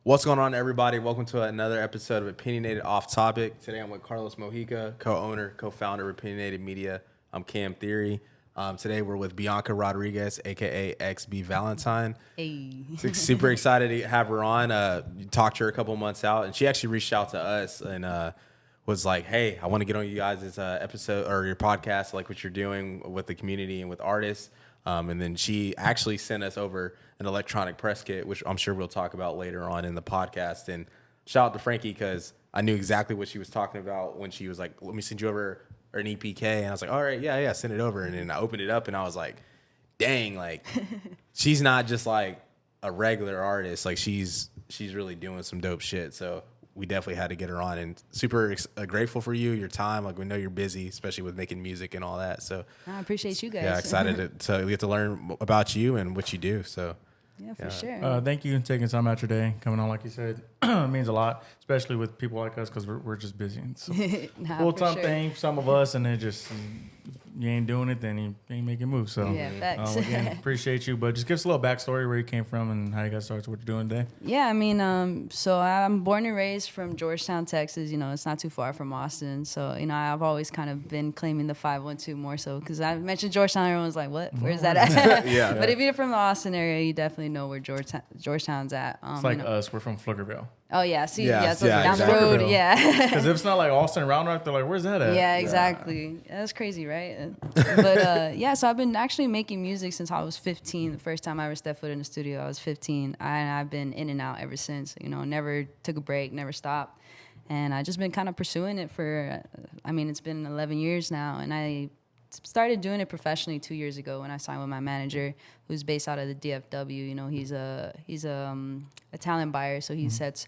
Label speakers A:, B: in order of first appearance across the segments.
A: What's going on, everybody? Welcome to another episode of Opinionated Off Topic. Today I'm with Carlos Mojica, co-owner, co-founder of Opinionated Media. I'm Cam Theory. Today we're with Bianca Rodriguez, a.k.a. xBValentine.
B: Hey.
A: Super excited to have her on. Talked to her a couple months out, and she actually reached out to us and was like, hey, I want to get on you guys' episode or your podcast, like what you're doing with the community and with artists. And then she actually sent us over an electronic press kit, which I'm sure we'll talk about later on in the podcast. And shout out to Frankie, because I knew exactly what she was talking about when she was like, let me send you over an EPK. And I was like, all right, yeah, send it over. And then I opened it up and I was like, dang, like she's not just like a regular artist. Like she's really doing some dope shit. So we definitely had to get her on, and super grateful for your time. Like, we know you're busy, especially with making music and all that. So
B: I appreciate you guys.
A: Yeah, excited to get to learn about you and what you do. So
B: yeah, for sure.
C: Thank you for taking time out your day, coming on, like you said. It means a lot, especially with people like us, because we're just busy. It's a full-time thing for some of us, and it just, you ain't doing it, then you ain't making moves. So
B: yeah, facts.
C: Again, appreciate you, but just give us a little backstory where you came from and how you got started, what you're doing today.
B: Yeah, I mean, so I'm born and raised from Georgetown, Texas. You know, it's not too far from Austin. So, you know, I've always kind of been claiming the 512 more so, because I mentioned Georgetown, everyone's like, what? Where's that at?
A: Yeah.
B: But if you're from the Austin area, you definitely know where Georgetown's at.
C: It's like us, we're from Pflugerville.
B: Oh, yeah. See,
A: Yeah,
B: so
A: yeah,
B: down
A: exactly.
B: the road, yeah.
C: Because if it's not like Austin and Round Rock, they're like, where's that at?
B: Yeah, exactly. That's crazy, right? But yeah, so I've been actually making music since I was 15. The first time I ever stepped foot in the studio, I was 15. And I've been in and out ever since. You know, never took a break, never stopped. And I've just been kind of pursuing it for, it's been 11 years now. And I started doing it professionally 2 years ago when I signed with my manager, who's based out of the DFW. You know, he's a talent buyer, so he sets.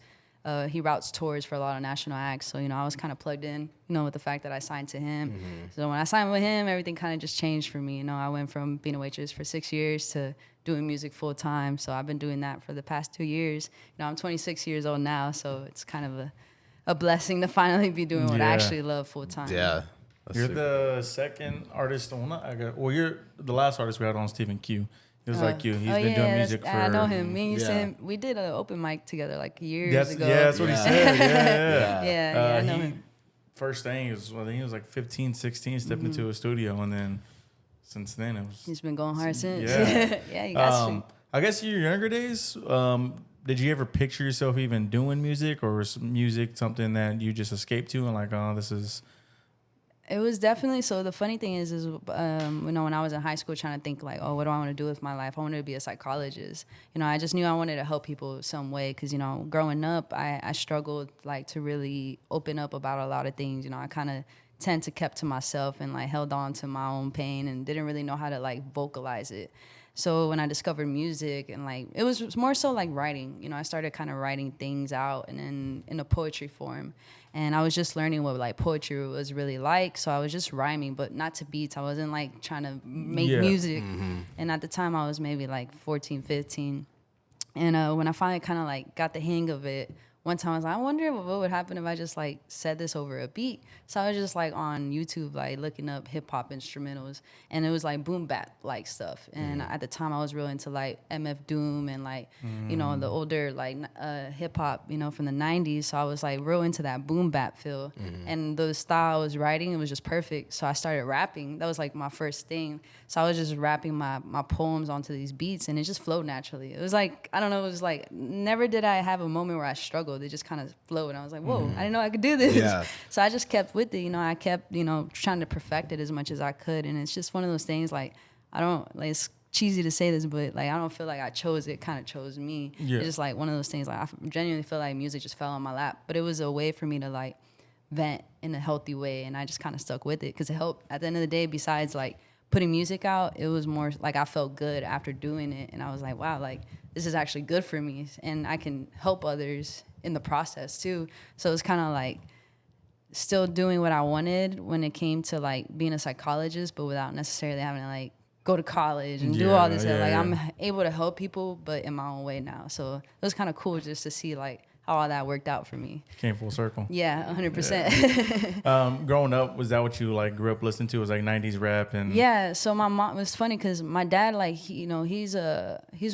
B: He routes tours for a lot of national acts. So, you know, I was kind of plugged in, you know, with the fact that I signed to him. Mm-hmm. So when I signed with him, everything kind of just changed for me. You know, I went from being a waitress for 6 years to doing music full time. So I've been doing that for the past 2 years. You know, I'm 26 years old now, so it's kind of a blessing to finally be doing what I actually love full time.
A: yeah.
C: You're the second artist. You're the last artist we had on, Stephen Q. It was like you. He's been doing music for...
B: I know him. Me and him, we did an open mic together like years ago.
C: Yeah, that's what he said.
B: Yeah, I know him.
C: First thing was, I think he was like 15, 16, stepped into a studio, and then since then it was...
B: He's been going hard since.
C: Yeah.
B: Yeah, he got to.
C: I guess your younger days, did you ever picture yourself even doing music, or was music something that you just escaped to and like, oh, this is...
B: It was definitely, so the funny thing is you know, when I was in high school trying to think like, oh, what do I want to do with my life? I wanted to be a psychologist. You know, I just knew I wanted to help people some way, because, you know, growing up, I struggled like to really open up about a lot of things. You know, I kind of tend to kept to myself and like held on to my own pain and didn't really know how to like vocalize it. So when I discovered music, and like it was more so like writing, you know, I started kind of writing things out and in a poetry form. And I was just learning what like poetry was really like. So I was just rhyming, but not to beats. I wasn't like trying to make music. Mm-hmm. And at the time I was maybe like 14, 15. And when I finally kind of like got the hang of it, one time I was like, I wonder what would happen if I just like said this over a beat. So I was just like on YouTube, like looking up hip hop instrumentals, and it was like boom bap like stuff. And at the time I was real into like MF Doom and like, you know, the older like hip hop, you know, from the 90s. So I was like real into that boom bap feel. And the style I was writing, it was just perfect. So I started rapping. That was like my first thing. So I was just rapping my poems onto these beats, and it just flowed naturally. It was like, I don't know, it was like, never did I have a moment where I struggled. It just kind of flowed. And I was like, whoa, I didn't know I could do this. Yeah. So I just kept with it. You know, I kept, you know, trying to perfect it as much as I could. And it's just one of those things, like, I don't, like, it's cheesy to say this, but like, I don't feel like I chose it. It kind of chose me. Yeah. It's just like one of those things, like, I genuinely feel like music just fell on my lap. But it was a way for me to like vent in a healthy way. And I just kind of stuck with it because it helped. At the end of the day, besides like putting music out, it was more like I felt good after doing it. And I was like, wow, like, this is actually good for me. And I can help others in the process too. So it's kind of like still doing what I wanted when it came to like being a psychologist, but without necessarily having to like go to college and do all this. I'm able to help people, but in my own way now. So it was kind of cool just to see like all that worked out for me.
C: Came full circle.
B: Yeah, 100%.
C: Growing up, was that what you like grew up listening to? Was like 90s rap and
B: Yeah, so my mom was funny because my dad, like, he's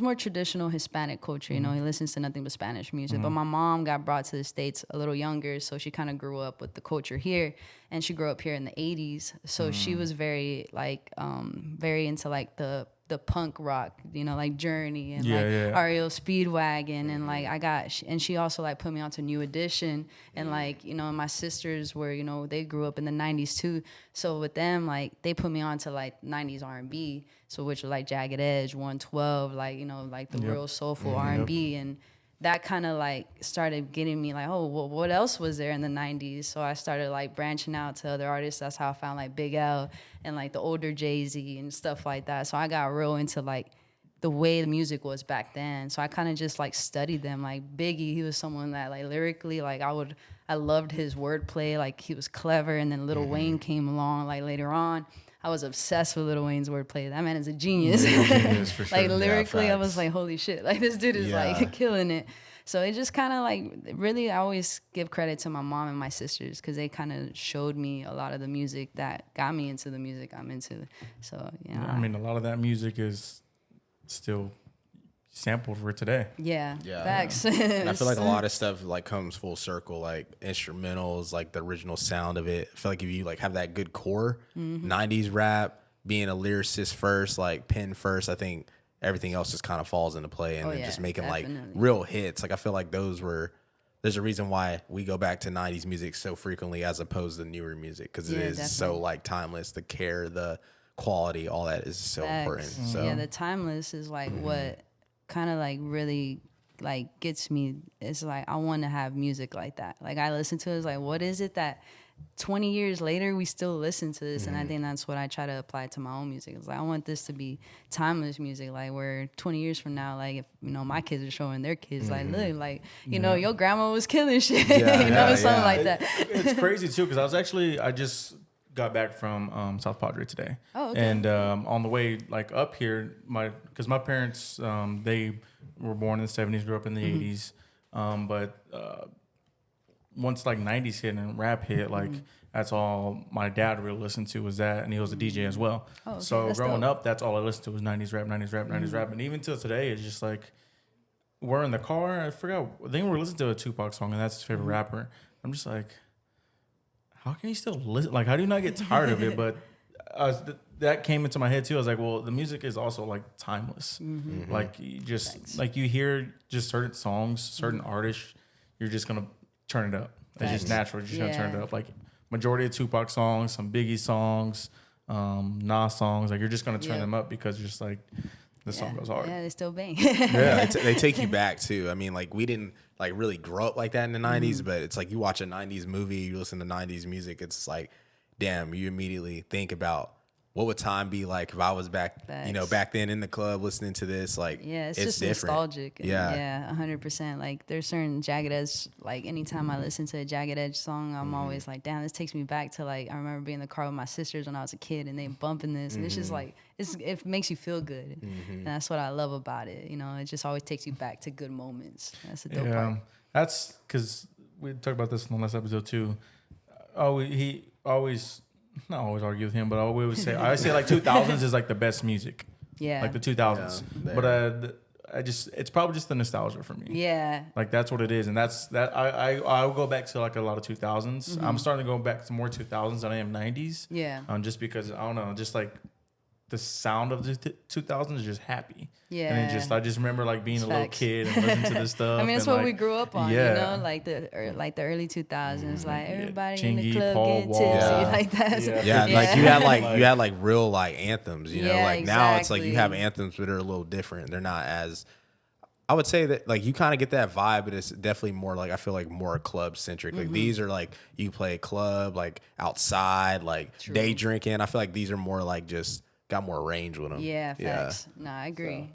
B: more traditional Hispanic culture. You know, he listens to nothing but Spanish music. But my mom got brought to the States a little younger, so she kind of grew up with the culture here, and she grew up here in the 80s. So she was very like very into like the punk rock, you know, like Journey and REO Speedwagon, and like she also like put me onto New Edition, and like, you know, my sisters were, you know, they grew up in the 90s too, so with them, like, they put me onto like 90s R&B, so which was like Jagged Edge, 112, like, you know, like the real soulful R&B, and that kind of like started getting me like, oh, well, what else was there in the 90s? So I started like branching out to other artists. That's how I found like Big L and like the older Jay-Z and stuff like that. So I got real into like the way the music was back then. So I kind of just like studied them. Like Biggie, he was someone that like lyrically, like I loved his wordplay. Like he was clever. And then Lil Wayne came along like later on. I was obsessed with Lil Wayne's wordplay. That man is a genius.
C: Genius for sure.
B: Like lyrically, I was like, holy shit, like this dude is like killing it. So it just kind of like, really, I always give credit to my mom and my sisters because they kind of showed me a lot of the music that got me into the music I'm into. So, yeah.
C: I mean, a lot of that music is still sampled for today.
B: Yeah. Facts.
A: And I feel like a lot of stuff like comes full circle, like instrumentals, like the original sound of it. I feel like if you like have that good core, 90s rap, being a lyricist first, like pen first, I think everything else just kind of falls into play, and then just making like real hits. Like I feel like there's a reason why we go back to 90s music so frequently as opposed to newer music, because it is so like timeless. The care, the quality, all that is so important. So
B: yeah, the timeless is like what kind of like really like gets me. It's like I want to have music like that. Like I listen to it, it's like, what is it that 20 years later we still listen to this? And I think that's what I try to apply to my own music. It's like I want this to be timeless music, like where 20 years from now, like if, you know, my kids are showing their kids like, look, like, you know, your grandma was killing shit. Something like that.
C: It's crazy too, because I just got back from South Padre today.
B: Oh, okay.
C: And on the way like up here, because my parents, they were born in the 70s, grew up in the 80s, but once like 90s hit and rap hit, like that's all my dad really listened to was that, and he was a DJ as well.
B: Oh, okay.
C: So
B: That's
C: growing
B: dope.
C: up, that's all I listened to was 90s rap, 90s rap, 90s rap, and even till today, it's just like we're in the car. I think we're listening to a Tupac song, and that's his favorite rapper. I'm just like, how can you still listen? Like, how do you not get tired of it? But that came into my head too. I was like, well, the music is also like timeless. Like you just like you hear just certain songs, certain artists, you're just gonna turn it up. It's just natural. You're just gonna turn it up. Like majority of Tupac songs, some Biggie songs, Nas songs. Like you're just gonna turn them up because you're just like the song goes hard.
B: Yeah, they still bang.
A: they take you back too. I mean, like we didn't like really grow up like that in the 90s, but it's like you watch a 90s movie, you listen to 90s music, it's like, damn, you immediately think about what would time be like if I was back, you know, back then in the club listening to this. Like,
B: yeah, it's just
A: different.
B: nostalgic.
A: Yeah,
B: 100%. Like, there's certain Jagged Edge. Like, anytime I listen to a Jagged Edge song, I'm always like, damn, this takes me back to like I remember being in the car with my sisters when I was a kid, and they bumping this, and it's just like it makes you feel good, and that's what I love about it. You know, it just always takes you back to good moments. That's the dope part.
C: That's because we talked about this in the last episode too. He always. Not always argue with him, but I always say like 2000s is like the best music.
B: Yeah,
C: like the 2000s. Yeah, but it's probably just the nostalgia for me.
B: Yeah,
C: like that's what it is, and that's that. I'll go back to like a lot of 2000s. I'm starting to go back to more 2000s than I am 90s.
B: Yeah,
C: just because I don't know, just like the sound of the 2000s is just happy.
B: Yeah,
C: and I just remember like being a little kid and listening to this stuff.
B: I mean, that's what we grew up on.
C: Yeah.
B: You know, like the early 2000s, like everybody in the
C: Chingy,
B: club
C: Paul
B: getting
C: Wall.
B: tipsy like that.
A: Yeah, like you had like real like anthems. You know, like now it's like you have anthems that are a little different. They're not as. I would say that like you kind of get that vibe, but it's definitely more like I feel like more club centric. Like these are like you play club, like outside, like day drinking. I feel like these are more like just got more range with them.
B: Yeah, facts. No, I agree.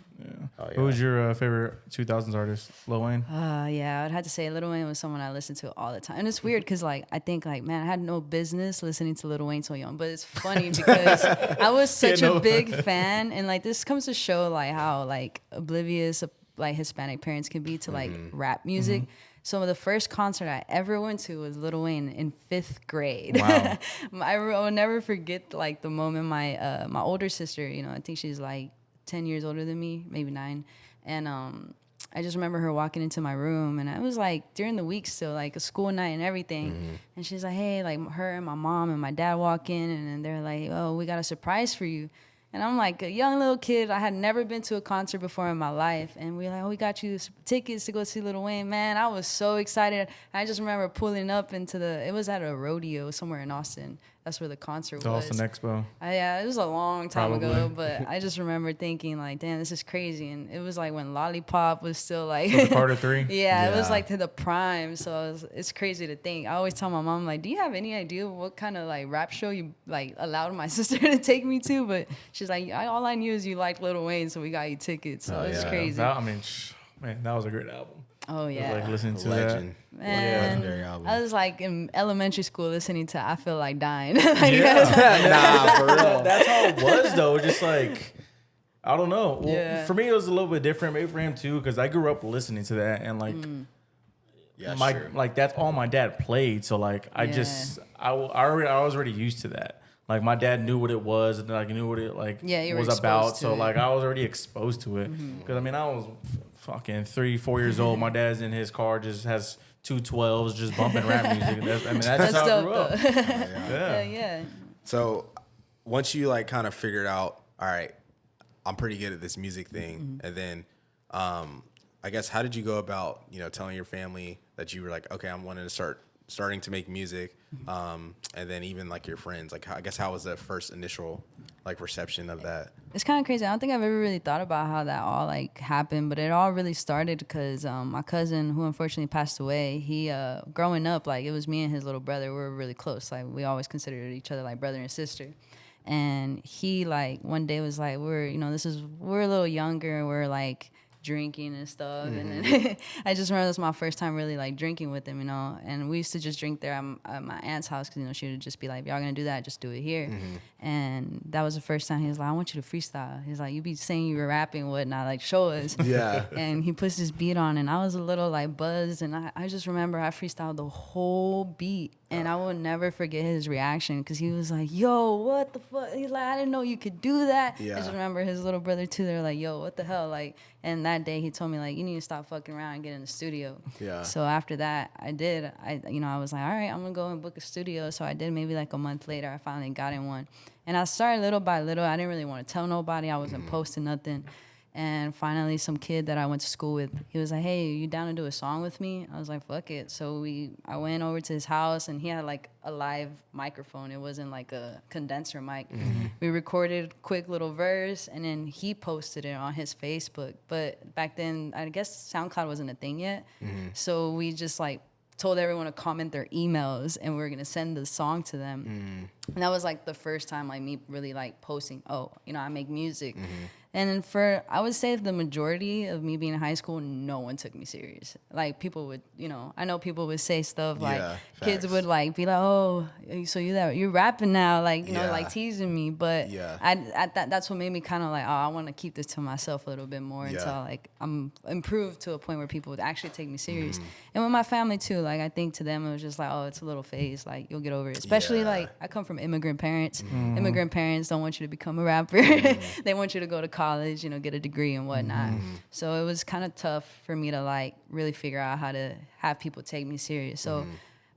C: So, Who was your favorite 2000s artist? Lil Wayne?
B: Yeah, I'd have to say Lil Wayne was someone I listened to all the time. And it's weird because like I think like, man, I had no business listening to Lil Wayne so young. But it's funny because I was such a big fan, and like this comes to show like how like oblivious like Hispanic parents can be to like rap music. So the first concert I ever went to was Lil Wayne in 5th grade.
C: Wow.
B: I will never forget like the moment my my older sister, you know, I think she's like 10 years older than me, maybe 9. And I just remember her walking into my room, and it was like during the week still, like a school night and everything. And she's like, hey, like her and my mom and my dad walk in, and then they're like, oh, we got a surprise for you. And I'm like a young little kid. I had never been to a concert before in my life. And we were like, oh, we got you tickets to go see Lil Wayne. Man, I was so excited. I just remember pulling up into it was at a rodeo somewhere in Austin. That's where the concert was.
C: Austin Expo.
B: Yeah, it was a long time ago.
C: Probably.
B: But I just remember thinking like, damn, this is crazy. And it was like when Lollipop was still like.
C: So the Carter 3?
B: Yeah, it was like to the prime. So it's crazy to think. I always tell my mom, like, do you have any idea what kind of like rap show you like allowed my sister to take me to? But she's like, all I knew is you liked Lil Wayne, so we got you tickets. So it's crazy.
C: Man, that was a great album.
B: Oh yeah,
C: Like listening to
A: Legend.
B: man.
A: Legendary album.
B: I was like in elementary school listening to "I Feel Like Dying."
A: Nah, for real.
C: That's how it was though. Just like, I don't know. Well,
B: Yeah.
C: for me it was a little bit different. Maybe for him too, because I grew up listening to that, and like, like that's all my dad played. So like, I was already used to that. Like my dad knew what it was, and like knew what it like
B: you were
C: was about.
B: exposed to
C: So
B: it.
C: like I was already exposed to it. Because I mean I was fucking 3-4 years old. My dad's in his car, just has 212s, just bumping rap music. That's just how I grew up.
B: Yeah.
A: So once you like kind of figured out, all right, I'm pretty good at this music thing, and then I guess how did you go about telling your family that you were like, okay, I'm wanting to starting to make music, and then even like your friends, like I guess how was the first initial like reception of that?
B: It's kind of crazy. I don't think I've ever really thought about how that all like happened, but it all really started because my cousin, who unfortunately passed away, he growing up, like it was me and his little brother. We were really close. Like we always considered each other like brother and sister. And he like one day was like, we're a little younger, we're like drinking and stuff, and then I just remember that's my first time really like drinking with him, and we used to just drink there at my aunt's house because she would just be like, if y'all gonna do that, just do it here. And that was the first time he was like, I want you to freestyle. He's like, you be saying you were rapping and whatnot, like show us.
A: Yeah.
B: And he puts this beat on, and I was a little like buzzed, and I just remember I freestyled the whole beat. And I will never forget his reaction because he was like, yo, what the fuck? He's like, I didn't know you could do that.
A: Yeah.
B: I just remember his little brother too. They're like, yo, what the hell? Like, and that day he told me like, you need to stop fucking around and get in the studio.
A: Yeah.
B: So after that, I did. I was like, all right, I'm gonna go and book a studio. So I did. Maybe like a month later, I finally got in one. And I started little by little. I didn't really want to tell nobody. I wasn't posting nothing. And finally, some kid that I went to school with, he was like, hey, you down to do a song with me? I was like, fuck it. So I went over to his house, and he had like a live microphone. It wasn't like a condenser mic. We recorded a quick little verse, and then he posted it on his Facebook. But back then, I guess SoundCloud wasn't a thing yet. So we just like told everyone to comment their emails, and we were going to send the song to them. And that was like the first time like me really like posting, I make music. And I would say the majority of me being in high school, no one took me serious. Like people would, I know people would say stuff like kids would like be like, oh, so you're rapping now, like, like teasing me. But that's what made me kind of like, oh, I want to keep this to myself a little bit more until like I'm improved to a point where people would actually take me serious. And with my family too, like I think to them it was just like, oh, it's a little phase, like you'll get over it. Especially like I come from immigrant parents. Immigrant parents don't want you to become a rapper. They want you to go to college, get a degree and whatnot. So it was kind of tough for me to like really figure out how to have people take me serious. So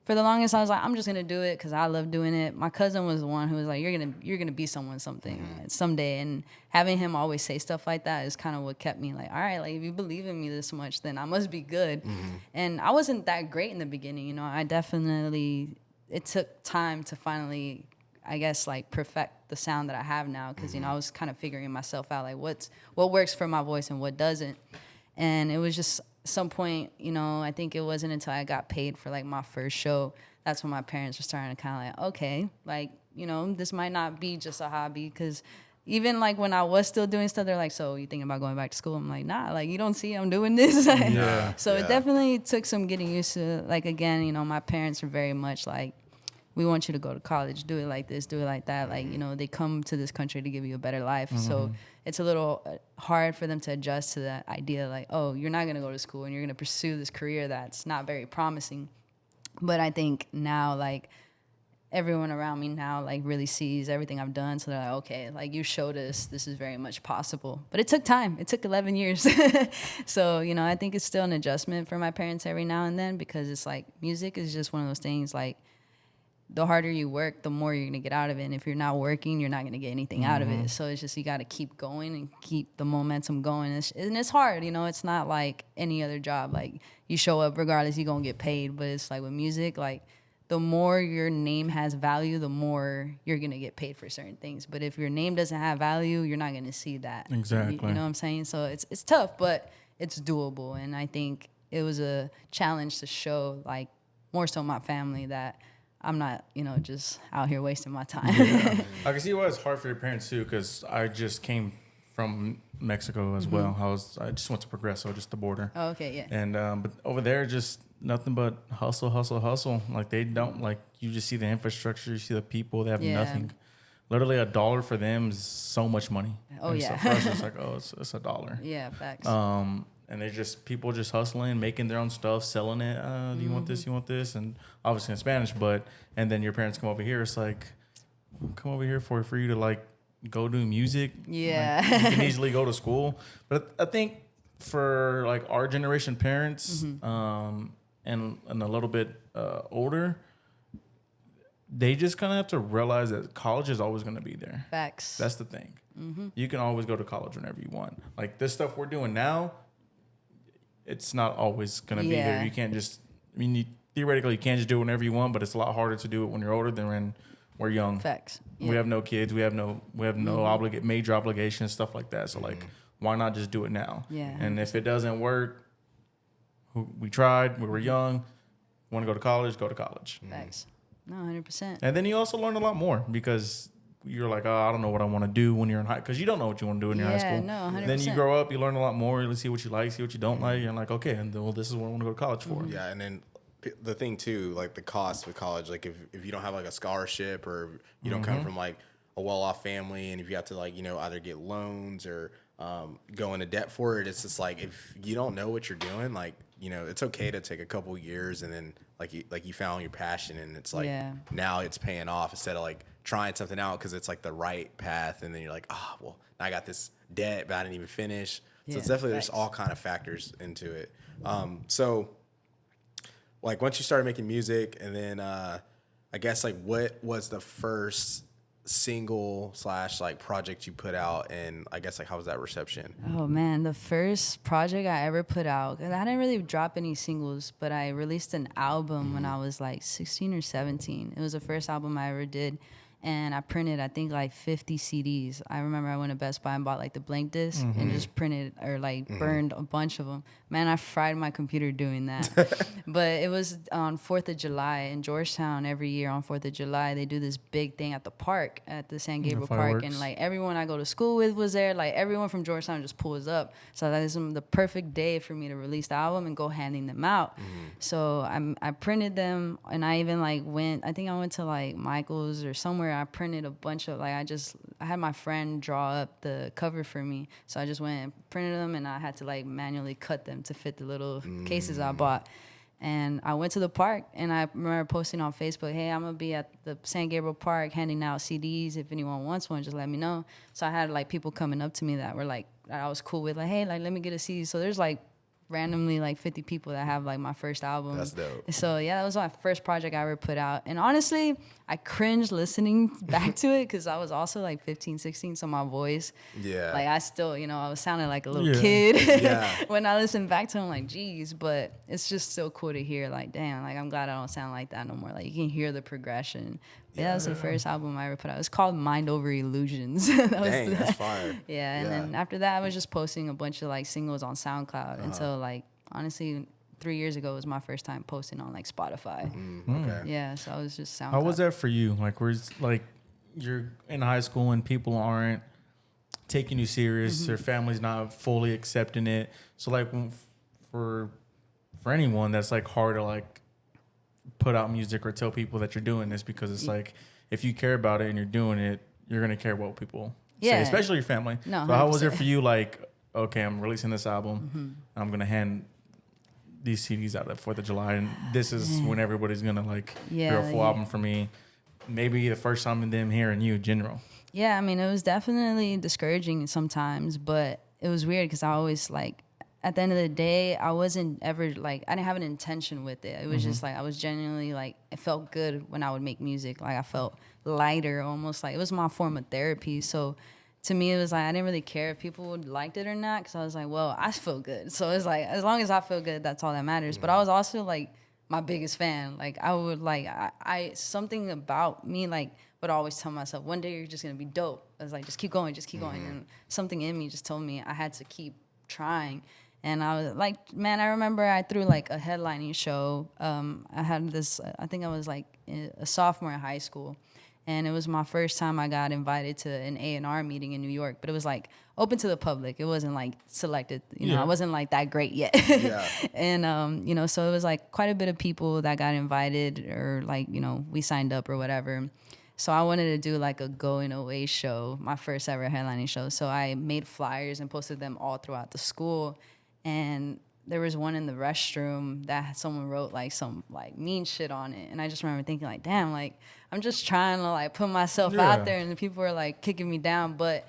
B: for the longest, I was like, I'm just gonna do it because I love doing it. My cousin was the one who was like, you're gonna be someone someday. And having him always say stuff like that is kind of what kept me like, all right, like if you believe in me this much, then I must be good. And I wasn't that great in the beginning, I definitely, it took time to finally, I guess, like perfect the sound that I have now because I was kind of figuring myself out, like what works for my voice and what doesn't. And it was just some point, I think it wasn't until I got paid for like my first show, that's when my parents were starting to kind of like, okay, like, this might not be just a hobby. Because even like when I was still doing stuff, they're like, so you thinking about going back to school? I'm like, nah, like you don't see I'm doing this. So it definitely took some getting used to. Like again, my parents are very much like, we want you to go to college, do it like this, do it like that. Like, you know, they come to this country to give you a better life. So it's a little hard for them to adjust to that idea. Like, oh, you're not going to go to school and you're going to pursue this career that's not very promising. But I think now, like, everyone around me now, like, really sees everything I've done. So they're like, okay, like, you showed us this is very much possible. But it took time. It took 11 years. So, you know, I think it's still an adjustment for my parents every now and then, because it's like music is just one of those things, like, the harder you work, the more you're going to get out of it. And if you're not working, you're not going to get anything out of it. So it's just, you got to keep going and keep the momentum going. And it's hard, you know, it's not like any other job. Like, you show up regardless, you're going to get paid. But it's like with music, like, the more your name has value, the more you're going to get paid for certain things. But if your name doesn't have value, you're not going to see that.
C: Exactly.
B: You know what I'm saying? So it's tough, but it's doable. And I think it was a challenge to show, like, more so my family, that I'm not, you know, just out here wasting my time.
C: Yeah. I can see why it's hard for your parents too, because I just came from Mexico as well. I just went to Progreso, just the border.
B: Oh, okay, yeah.
C: And but over there, just nothing but hustle, hustle, hustle. Like, they don't, like, you just see the infrastructure, you see the people, they have nothing. Literally $1 for them is so much money.
B: Oh,
C: and
B: yeah.
C: So for us, it's like, oh, it's $1.
B: Yeah, facts.
C: And they're just people just hustling, making their own stuff, selling it. Do you want this? You want this? And obviously in Spanish, and then your parents come over here. It's like, come over here for you to, like, go do music.
B: Yeah.
C: Like, you can easily go to school. But I think for, like, our generation parents, and a little bit older, they just kind of have to realize that college is always going to be there.
B: Facts.
C: That's the thing. You can always go to college whenever you want. Like, this stuff we're doing now, it's not always going to be there. You can't just, I mean, theoretically, you can't just do it whenever you want, but it's a lot harder to do it when you're older than when we're young.
B: Facts. Yeah.
C: We have no kids. We have no major obligations, stuff like that. So, like, why not just do it now?
B: Yeah.
C: And if it doesn't work, we tried, we were young, want to go to college, go to college.
B: Facts. No, 100%.
C: And then you also learn a lot more, because you're like, oh, I don't know what I want to do when you're in high, because you don't know what you want to do in your high school.
B: No, 100%.
C: Then you grow up, you learn a lot more. You see what you like, see what you don't like. You're like, okay, and well, this is what I want to go to college for.
A: Yeah, and then the thing too, like, the cost with college, like, if you don't have, like, a scholarship, or you don't come from, like, a well-off family, and if you have to, like, you know, either get loans or go into debt for it, it's just like, if you don't know what you're doing, like, you know, it's okay to take a couple years, and then you found your passion, and it's like, now it's paying off, instead of, like, trying something out because it's, like, the right path, and then you're like, oh, well, I got this debt, but I didn't even finish. So it's definitely, there's all kind of factors into it. So, like, once you started making music, and then I guess, like, what was the first single / like, project you put out, and I guess, like, how was that reception?
B: Oh man, the first project I ever put out, 'cause I didn't really drop any singles, but I released an album when I was like 16 or 17. It was the first album I ever did. And I printed, I think, like 50 CDs. I remember I went to Best Buy and bought, like, the blank disc and just printed, or, like, burned a bunch of them. Man, I fried my computer doing that. But it was on 4th of July in Georgetown. Every year on 4th of July, they do this big thing at the park, at the San Gabriel Park. And, like, everyone I go to school with was there. Like, everyone from Georgetown just pulls up. So that is the perfect day for me to release the album and go handing them out. So I printed them, and I even, like, I think I went to, like, Michael's or somewhere. I printed a bunch of, like, I had my friend draw up the cover for me. So I just went and printed them, and I had to, like, manually cut them to fit the little cases I bought. And I went to the park, and I remember posting on Facebook, hey, I'm going to be at the San Gabriel Park handing out CDs. If anyone wants one, just let me know. So I had, like, people coming up to me that were, like, that I was cool with, like, hey, like, let me get a CD. So there's, like, randomly, like, 50 people that have, like, my first album.
A: That's dope.
B: So yeah, that was my first project I ever put out. And honestly, I cringed listening back to it, because I was also, like, 15, 16. So my voice, like, I still, you know, I was sounding like a little kid when I listened back to it. I'm like, geez, but it's just so cool to hear, like, damn, like, I'm glad I don't sound like that no more. Like, you can hear the progression. Yeah, that was the first album I ever put out. It was called Mind Over Illusions.
A: That's fire.
B: Yeah, and then after that, I was just posting a bunch of, like, singles on SoundCloud until, like, honestly, 3 years ago was my first time posting on, like, Spotify.
A: Okay.
B: Yeah, so I was just SoundCloud.
C: How was that for you? Like, you're in high school and people aren't taking you serious. Your family's not fully accepting it. So, like, for anyone, that's, like, hard to, like, put out music or tell people that you're doing this, because it's like, if you care about it and you're doing it, you're going to care what people say, especially your family.
B: No,
C: so how was it for you? Like, okay, I'm releasing this album. I'm going to hand these CDs out at 4th of July, and this is when everybody's going to like hear a full album from me. Maybe the first time them hearing you, general.
B: Yeah, I mean, it was definitely discouraging sometimes, but it was weird because I always like, at the end of the day, I wasn't ever like, I didn't have an intention with it. It was just like, I was genuinely like, it felt good when I would make music. Like I felt lighter, almost like it was my form of therapy. So to me, it was like, I didn't really care if people liked it or not, because I was like, well, I feel good. So it's like, as long as I feel good, that's all that matters. But I was also like my biggest fan. Like I would like, I something about me like would always tell myself, one day you're just going to be dope. I was like, just keep going, just keep going. And something in me just told me I had to keep trying. And I was like, man, I remember I threw like a headlining show. I had this, I think I was like a sophomore in high school. And it was my first time I got invited to an A&R meeting in New York. But it was like open to the public. It wasn't like selected. You know, I wasn't like that great yet. And, you know, so it was like quite a bit of people that got invited, or like, you know, we signed up or whatever. So I wanted to do like a going away show, my first ever headlining show. So I made flyers and posted them all throughout the school. And there was one in the restroom that someone wrote like some like mean shit on it. And I just remember thinking like, damn, like I'm just trying to like put myself out there, and the people were like kicking me down. But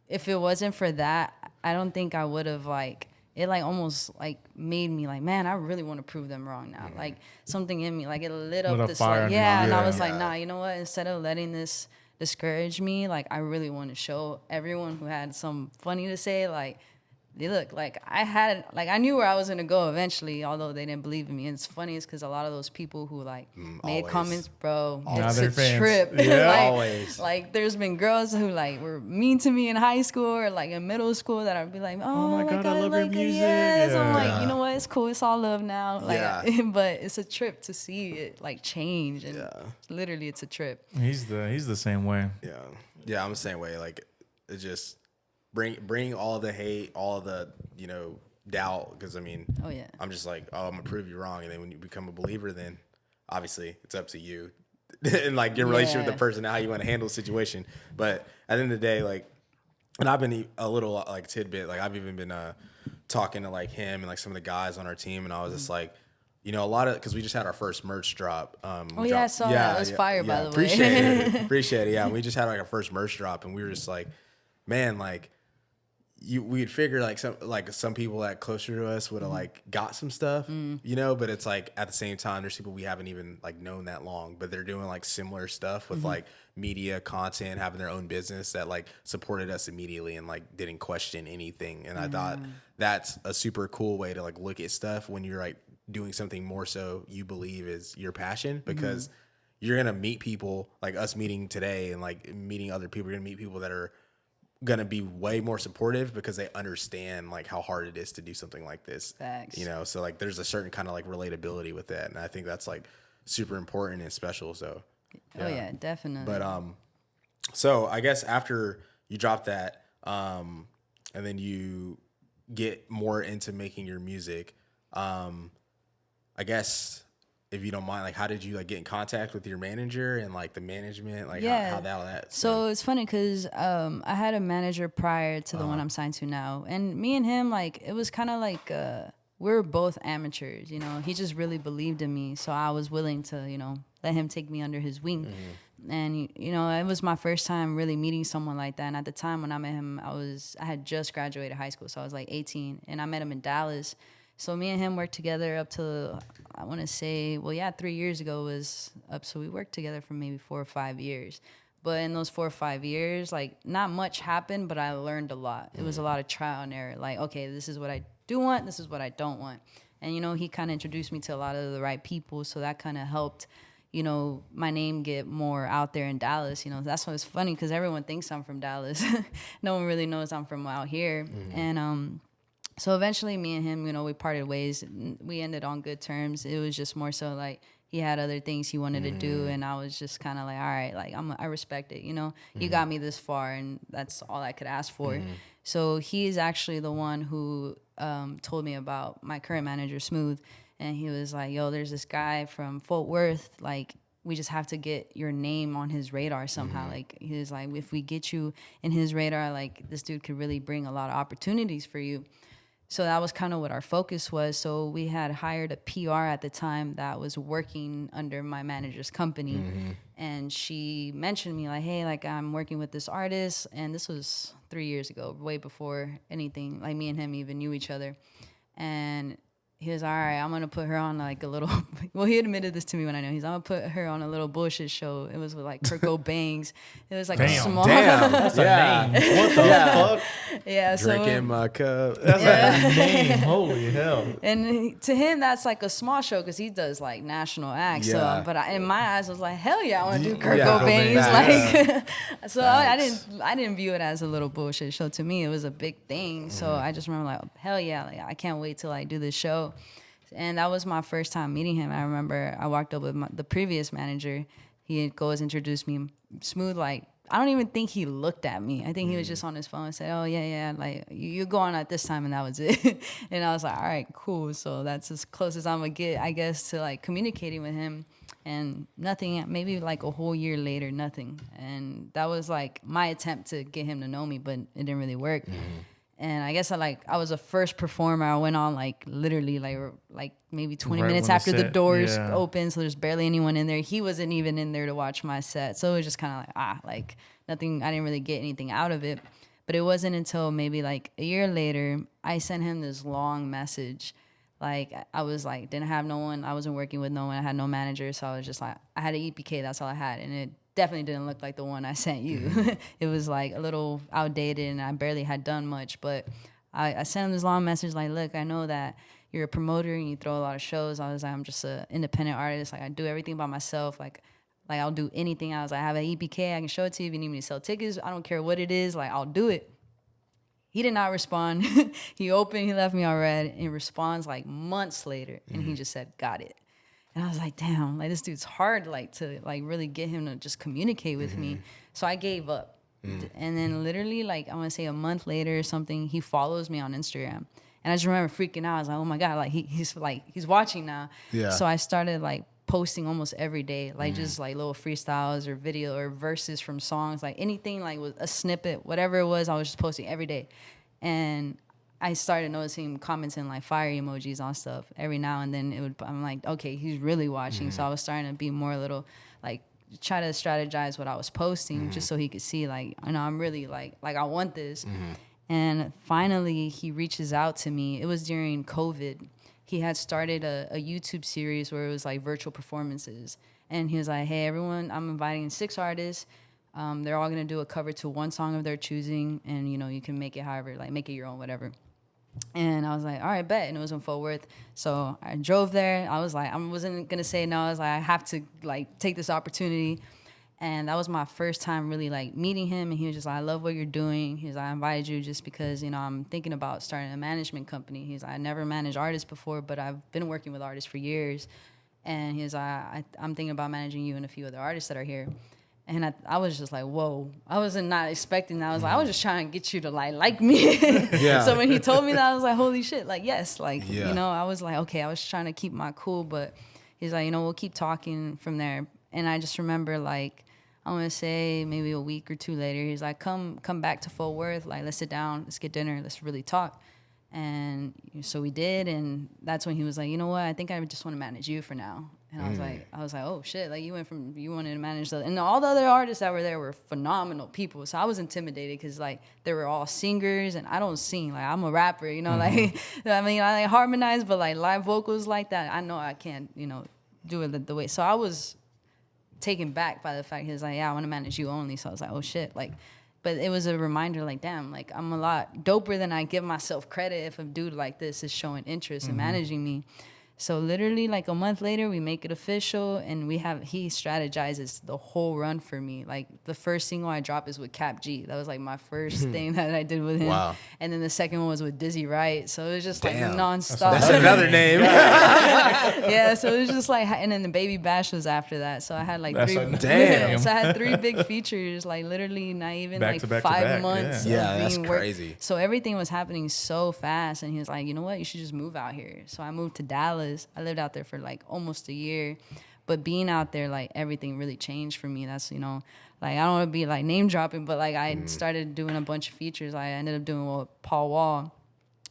B: if it wasn't for that, I don't think I would have like, it like almost like made me like, man, I really want to prove them wrong now. Like something in me, like it lit up this like, and I was like, nah, you know what? Instead of letting this discourage me, like I really want to show everyone who had some funny to say, like, look, like I knew where I was gonna go eventually, although they didn't believe in me. And it's funny is because a lot of those people who like made comments, bro, it's a
C: fans.
B: trip.
C: Yeah,
B: like,
A: always.
B: Like there's been girls who like were mean to me in high school or like in middle school that I'd be like, oh my God, I love your music. Yes. I'm like, you know what? It's cool. It's all love now. Like, but it's a trip to see it like change, and literally it's a trip.
C: He's the same way.
A: Yeah, I'm the same way. Like it just. Bring all the hate, all the, you know, doubt, because I mean, I'm just like, oh, I'm gonna prove you wrong, and then when you become a believer, then obviously it's up to you and like your relationship with the person, how you want to handle the situation. But at the end of the day, like, and I've been a little like tidbit, like I've even been talking to like him and like some of the guys on our team, and I was just like, you know, a lot of, because we just had our first merch drop.
B: I saw that. It was fire, by the way.
A: Appreciate it. Yeah, we just had like our first merch drop, and we were just like, man, like. We'd figure like some people that closer to us would have like got some stuff, you know, but it's like at the same time there's people we haven't even like known that long, but they're doing like similar stuff with like media content, having their own business that like supported us immediately and like didn't question anything. And I thought that's a super cool way to like look at stuff when you're like doing something more so you believe is your passion, because you're gonna meet people like us meeting today, and like meeting other people. You're gonna meet people that are gonna be way more supportive because they understand like how hard it is to do something like this.
B: Facts.
A: You know, so like there's a certain kind of like relatability with that, and I think that's like super important and special. So
B: Definitely.
A: But so I guess after you drop that, and then you get more into making your music, I guess if you don't mind, like, how did you like get in contact with your manager and like the management, like how that?
B: So it's funny because I had a manager prior to the one I'm signed to now, and me and him, like, it was kind of like we're both amateurs, you know. He just really believed in me, so I was willing to, you know, let him take me under his wing. And you know, it was my first time really meeting someone like that. And at the time when I met him, I had just graduated high school, so I was like 18, and I met him in Dallas. So me and him worked together up to, I want to say, 3 years ago was up. So we worked together for maybe 4 or 5 years. But in those 4 or 5 years, like, not much happened, but I learned a lot. It was a lot of trial and error. Like, okay, this is what I do want, this is what I don't want. And, you know, he kind of introduced me to a lot of the right people. So that kind of helped, you know, my name get more out there in Dallas. You know, that's why it's funny, because everyone thinks I'm from Dallas. No one really knows I'm from out here. And, so eventually me and him, you know, we parted ways. We ended on good terms. It was just more so like he had other things he wanted to do, and I was just kind of like, all right, like I respect it, you know. You got me this far, and that's all I could ask for. So he is actually the one who told me about my current manager, Smooth. And he was like, yo, there's this guy from Fort Worth, like, we just have to get your name on his radar somehow. Like, he was like, if we get you in his radar, like, this dude could really bring a lot of opportunities for you. So that was kind of what our focus was. So we had hired a PR at the time that was working under my manager's company. And she mentioned me like, hey, like, I'm working with this artist. And this was 3 years ago, way before anything, like me and him even knew each other. And he was, all right, I'm going to put her on like a little, well, he admitted this to me when I knew. He's, I'm going to put her on a little bullshit show. It was with like Kurt Cobain's. It was like a small.
C: That's a name. What the fuck?
B: Yeah.
A: Drinking my cup.
C: That's a name. Holy hell.
B: And to him, that's like a small show because he does like national acts.
A: Yeah.
B: So, but in my eyes, I was like, hell yeah, I want to do Kurt
A: Yeah,
B: Cobain's. Like, so
A: Facts.
B: I didn't view it as a little bullshit show. To me, it was a big thing. So I just remember like, hell yeah, like, I can't wait to like do this show. And that was my first time meeting him. I remember I walked up with the previous manager. He goes, introduced me smooth. Like, I don't even think he looked at me. I think he was just on his phone and said, oh, yeah, like, you go on at this time, and that was it. And I was like, all right, cool. So that's as close as I'm going to get, I guess, to, like, communicating with him. And nothing, maybe, like, a whole year later, nothing. And that was, like, my attempt to get him to know me, but it didn't really work. And I guess I was a first performer. I went on like literally like maybe 20 minutes after the doors opened, so there's barely anyone in there. He wasn't even in there to watch my set, so it was just kind of like nothing. I didn't really get anything out of it. But it wasn't until maybe like a year later I sent him this long message. Like, I was like, didn't have no one. I wasn't working with no one. I had no manager, so I was just like, I had an EPK. That's all I had, and it definitely didn't look like the one I sent you. It was like a little outdated, and I barely had done much. But I sent him this long message like, look, I know that you're a promoter and you throw a lot of shows. I was like, I'm just an independent artist. Like, I do everything by myself. Like I'll do anything. I was like, I have an EPK. I can show it to you if you need me to sell tickets. I don't care what it is. Like, I'll do it. He did not respond. He left me on red, and responds like months later, and he just said, got it. And I was like, damn, like, this dude's hard, like, to like really get him to just communicate with me. So I gave up. And then literally, like, I want to say a month later or something, he follows me on Instagram. And I just remember freaking out. I was like, oh my God, like, he's watching now. Yeah. So I started like posting almost every day, like just like little freestyles or video or verses from songs, like anything, like with a snippet, whatever it was, I was just posting every day. And I started noticing comments and like fire emojis on stuff every now and then. I'm like, okay, he's really watching. So I was starting to be more a little like try to strategize what I was posting just so he could see like, you know, I'm really like I want this. And finally he reaches out to me. It was during COVID. He had started a YouTube series where it was like virtual performances. And he was like, hey, everyone, I'm inviting 6 artists. They're all going to do a cover to one song of their choosing. And, you know, you can make it however, like make it your own, whatever. And I was like, all right, bet. And it was in Fort Worth. So I drove there. I was like, I wasn't going to say no. I was like, I have to like take this opportunity. And that was my first time really like meeting him. And he was just like, I love what you're doing. He's like, I invited you just because, you know, I'm thinking about starting a management company. He's like, I never managed artists before, but I've been working with artists for years. And he's like, I'm thinking about managing you and a few other artists that are here. And I was just like, whoa. I wasn't not expecting that. I was like, I was just trying to get you to like me. Yeah. So when he told me that, I was like, holy shit. Like, yes. Like, you know, I was like, okay, I was trying to keep my cool. But he's like, you know, we'll keep talking from there. And I just remember, like, I want to say maybe a week or 2 later, he's like, come back to Fort Worth. Like, let's sit down. Let's get dinner. Let's really talk. And so we did. And that's when he was like, you know what? I think I just want to manage you for now. And I was like, oh shit, like you wanted to manage and all the other artists that were there were phenomenal people. So I was intimidated because like they were all singers and I don't sing. Like I'm a rapper, you know, like, I mean, I like harmonize, but like live vocals like that, I know I can't, you know, do it the way. So I was taken back by the fact he was like, yeah, I want to manage you only. So I was like, oh shit, like, but it was a reminder like, damn, like I'm a lot doper than I give myself credit if a dude like this is showing interest in managing me. So literally like a month later, we make it official and he strategizes the whole run for me. Like the first single I dropped is with Kap G. That was like my first thing that I did with him. Wow. And then the second one was with Dizzy Wright. So it was just like nonstop.
A: That's another name.
B: Yeah. So it was just like, and then the Baby Bash was after that. So I had like So I had 3 big features, like literally not even back like 5 months.
A: Yeah, that's crazy.
B: So everything was happening so fast. And he was like, you know what? You should just move out here. So I moved to Dallas. was. I lived out there for like almost a year. But being out there, like, everything really changed for me. That's, you know, like, I don't want to be, like, name dropping, but, like, I started doing a bunch of features. I ended up doing one with Paul Wall,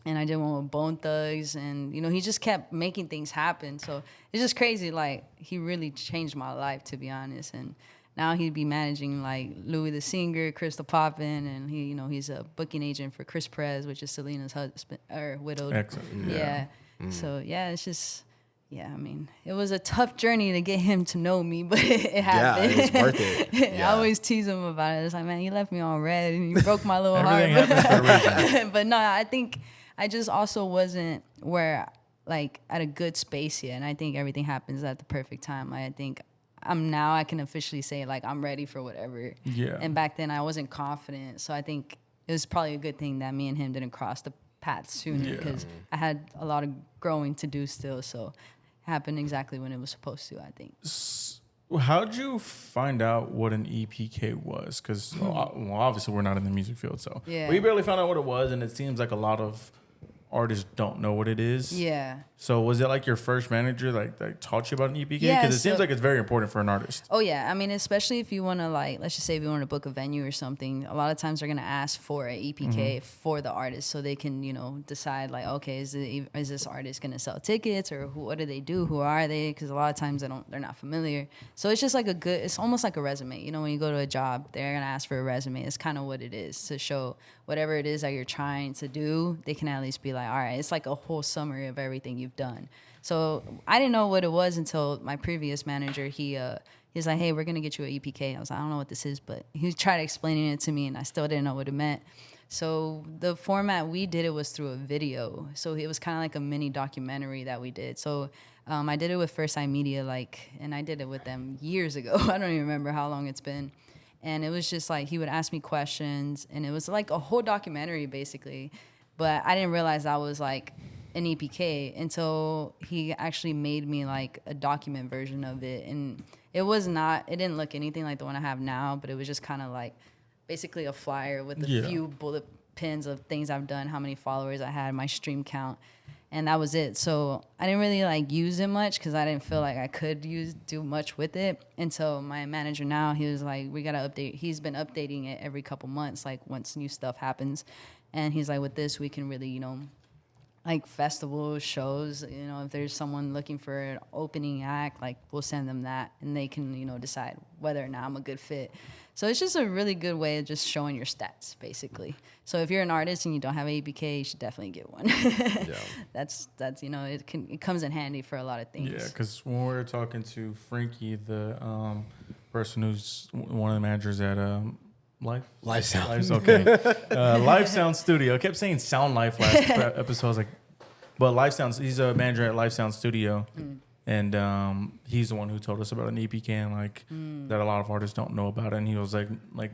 B: and I did one with Bone Thugs. And, you know, he just kept making things happen. So it's just crazy. Like, he really changed my life, to be honest. And now he'd be managing, like, Louis the Singer, Crystal Poppin', and he, you know, he's a booking agent for Chris Perez, which is Selena's husband, or widowed.
C: Excellent.
B: Yeah. So, yeah, it's just... Yeah, I mean, it was a tough journey to get him to know me, but it happened.
A: Yeah, it was worth it. Yeah.
B: I always tease him about it. It's like, man, you left me all red and you broke my little heart.
C: Everything happens for a reason.
B: But no, I think I just also wasn't where, like, at a good space yet. And I think everything happens at the perfect time. Like, I think I can officially say, like, I'm ready for whatever.
C: Yeah.
B: And back then I wasn't confident. So I think it was probably a good thing that me and him didn't cross the path sooner because I had a lot of growing to do still. So happened exactly when it was supposed to, I think.
C: How'd you find out what an EPK was? Because well, obviously we're not in the music field, so we barely found out what it was, and it seems like a lot of artists don't know what it is.
B: Yeah.
C: So was it like your first manager that taught you about an EPK?
B: Yeah,
C: Because it seems like it's very important for an artist.
B: Oh yeah, I mean, especially if you want to, like, let's just say if you want to book a venue or something, a lot of times they're gonna ask for an EPK for the artist, so they can, you know, decide like, okay, is this artist gonna sell tickets, or what do they do? Who are they? Because a lot of times they're not familiar. So it's just like it's almost like a resume. You know, when you go to a job, they're gonna ask for a resume. It's kind of what it is, to show whatever it is that you're trying to do. They can at least be like, all right, it's like a whole summary of everything you've done. So I didn't know what it was until my previous manager, he's like, hey, we're going to get you an EPK. I was like, I don't know what this is, but he tried explaining it to me, and I still didn't know what it meant. So the format we did it was through a video. So it was kind of like a mini documentary that we did. So I did it with Westside Media, and I did it with them years ago. I don't even remember how long it's been. And it was just like he would ask me questions, and it was like a whole documentary, basically. But I didn't realize I was like an EPK until he actually made me like a document version of it. And it didn't look anything like the one I have now, but it was just kind of like basically a flyer with a few bullet pins of things I've done, how many followers I had, my stream count. And that was it. So I didn't really like use it much because I didn't feel like I could do much with it. And so my manager now, he was like, we got to update. He's been updating it every couple months, like once new stuff happens. And he's like, with this, we can really, you know, like festivals, shows, you know, if there's someone looking for an opening act, like we'll send them that and they can, you know, decide whether or not I'm a good fit. So it's just a really good way of just showing your stats, basically. So if you're an artist and you don't have an EPK, you should definitely get one. That's you know, it comes in handy for a lot of things.
C: Yeah, because when we were talking to Frankie, the person who's one of the managers at Life Sound. Okay. Life Sound Studio. I kept saying Sound Life last episode. I was like, but Life Sounds, he's a manager at Life Sound Studio. And he's the one who told us about an EPK and that a lot of artists don't know about it. And he was like